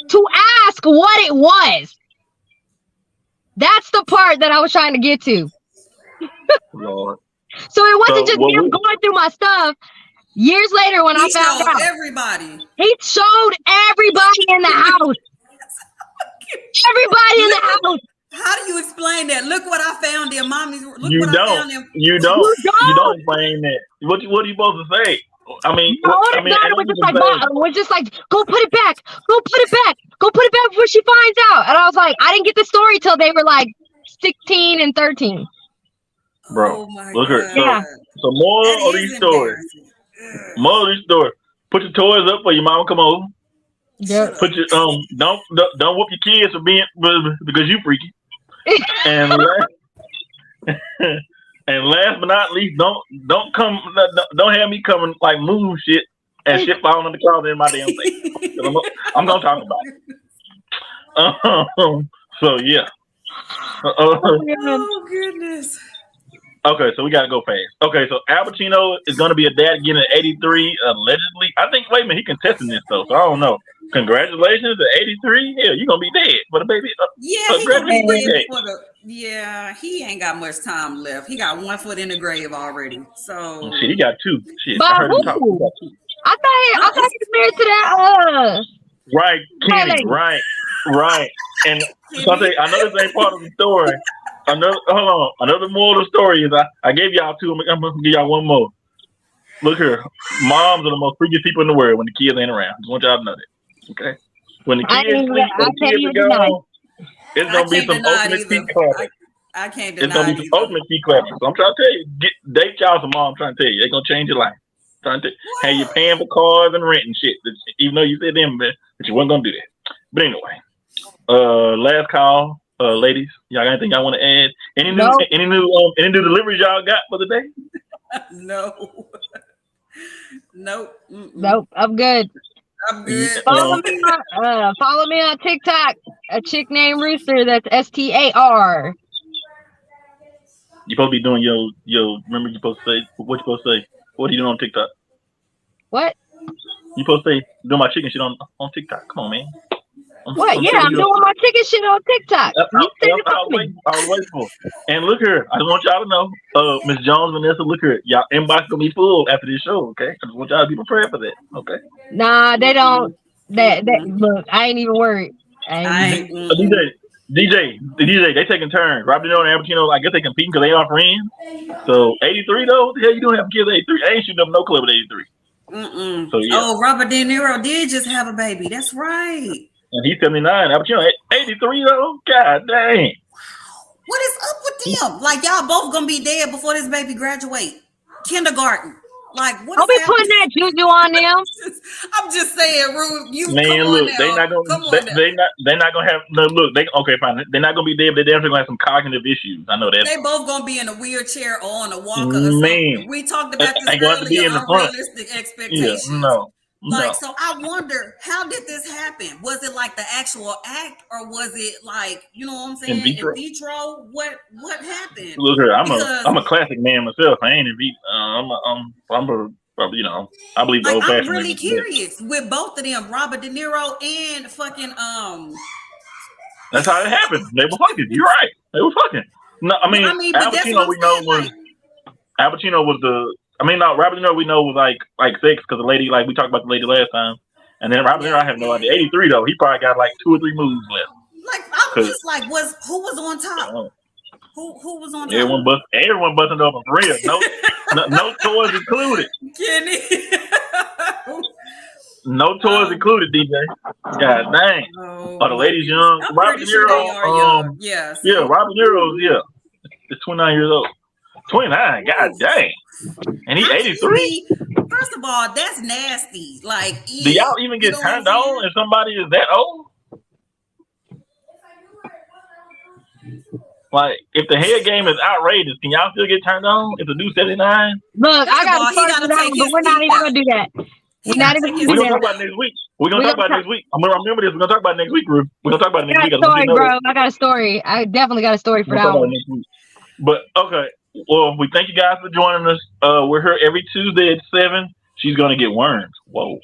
to ask what it was. That's the part that I was trying to get to. Lord. So it wasn't just him going through my stuff. Years later, when I found out, he showed everybody in the house. Everybody in the house. How do you explain that? Look what I found in mommy's. You don't explain that. What are you supposed to say? I mean, was just like, go put it back. Go put it back. Go put it back before she finds out. And I was like, I didn't get the story till they were like 16 and 13. Bro, look at her. So moral of these stories. Moral of these stories. Put your toys up for your mama come over. Yeah. Put your don't whoop your kids for being because you freaky. And and last but not least, don't have me coming like move shit and shit falling in the closet in my damn thing. I'm gonna talk about it. So yeah. Oh goodness. Okay, so we gotta go fast. Okay, so Al Pacino is gonna be a dad again at 83, allegedly. I think wait a minute, he contesting this though, so I don't know. Congratulations at 83. Yeah, you're gonna be dead for the baby. He ain't got much time left. He got 1 foot in the grave already. So shit, he got 2. Shit, I heard him talk. He got 2. I thought he was married to that. Right, Kenny. Right. And so I say, I know this ain't part of the story. Another moral of the story is I gave y'all 2. I'm gonna give y'all 1 more. Look here, moms are the most freakiest people in the world when the kids ain't around. Just want y'all to know that. Okay, when the kids sleep, when the kids are gone, it's gonna be some ultimate feet clapping. I can't deny. It's gonna be some ultimate feet clapping. So I'm trying to tell you, date y'all some mom. I'm trying to tell you, they're gonna change your life. I'm trying to tell you, you're paying for cars and rent and shit. Even though you said them, but you weren't gonna do that. But anyway, last call. Ladies, y'all got anything y'all want to add? Any new deliveries y'all got for the day? No. Nope. Nope. I'm good. Follow me on TikTok. A chick named Rooster. That's STAR. You supposed to be doing your. Remember, you supposed to say what you supposed to say. What are you doing on TikTok? What? You supposed to say doing my chicken shit on TikTok. Come on, man. What? I'm Yeah, telling I'm you. doing my ticket shit on TikTok. You send it I'll to wait. me. I'll wait for it. And look here, I just want y'all to know, Miss Jones, Vanessa, look here, y'all inbox gonna be full after this show, okay? I just want y'all to be prepared for that, okay? Nah, they don't. That look, I ain't even worried. I ain't I even. ain't. DJ, they taking turns. Rob De Niro and Al I guess they competing because they are friends. So 83 though, what the hell you doing having kids at 83? I ain't shooting up no club at 83. So yeah. Oh, Robert De Niro did just have a baby. That's right. And he's 79. Al Pacino 83 though. God dang. What is up with them? Like y'all both gonna be dead before this baby graduate kindergarten. Like what Don't is be putting happening? that juju on them. I'm just saying, Rude. You Man, come on look, now. they not Come gonna on now. they're not gonna have no look. They okay, fine. They're not gonna be dead, but they're definitely gonna have some cognitive issues. I know that. They both gonna be in a wheelchair or on a walker or Man, something. We talked about this ain't gonna have to be earlier. in the front. Unrealistic Yeah, expectations. no. Like, so I wonder, how did this happen? Was it like the actual act, or was it like, you know what I'm In saying, in vitro. vitro? What happened? Look here, Because I'm a classic man myself. I ain't in vitro. I believe the like old I'm fashioned way. really curious with both of them, Robert De Niro and fucking That's how it happened. They were fucking. You're right. They were fucking. No, I mean, but Al that's what Pacino I'm we know saying. was Like, Al Pacino was the. I mean, no, Robert De Niro we know was like sex because the lady, like we talked about the lady last time, and then Robert De Niro I have no idea. 83 though, he probably got like 2 or 3 moves left. like I'm just like, who was on top? Oh, Who was on top? everyone busting over for real. No toys included. Kenny. No toys included, DJ. God dang. Oh, The ladies young. I'm Robert pretty De sure they Niro. are young. Yeah. Yeah, Robert De Niro's is 29 years old. 29. God dang. And he's 83. First of all, that's nasty. Like, Do y'all even get turned on if somebody is that old? Like, if the head game is outrageous, can y'all still get turned on if the dude's 79? Look, I got a story for that one, but we're not even gonna do that. We're not even gonna We're do gonna talk that. about it next week. We're gonna talk about it next week. I'm gonna remember this. We're gonna talk about it next week, Ruth. We're gonna talk about it next week. I got a story, bro. I got a story. I definitely got a story for that one. But okay, well, we thank you guys for joining us. We're here every Tuesday at 7. She's gonna get worms. Whoa.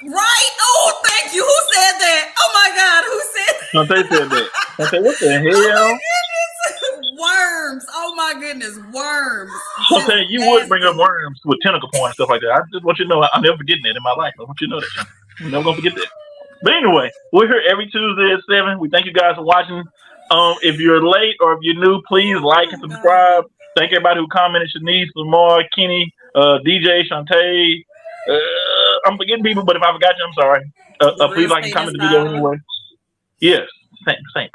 Right? Oh, thank you. Who said that? Oh my God, who said that? Shantae said that. I said, what the hell? Oh my goodness. Worms. Oh my goodness, worms. Shantae, you would bring up worms with tentacle porn and stuff like that. I just want you to know I'll never forget that in my life. I want you to know that, Shantae. I'm never gonna forget that. But anyway, we're here every Tuesday at 7. We thank you guys for watching. If you're late or if you're new, please like and subscribe. Thank everybody who commented: Shanice, Lamar, Kenny, DJ, Shantae. I'm forgetting people, but if I forgot you, I'm sorry. Please like and comment the video anyway. Yes, same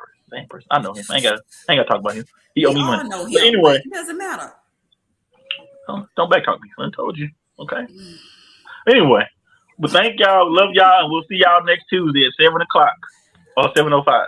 person. I know him. I ain't gotta talk about him. He owe me money. But anyway, it doesn't matter. Don't backtalk me. I told you. Okay. Anyway, but thank y'all, love y'all, and we'll see y'all next Tuesday at 7 o'clock or 7:05.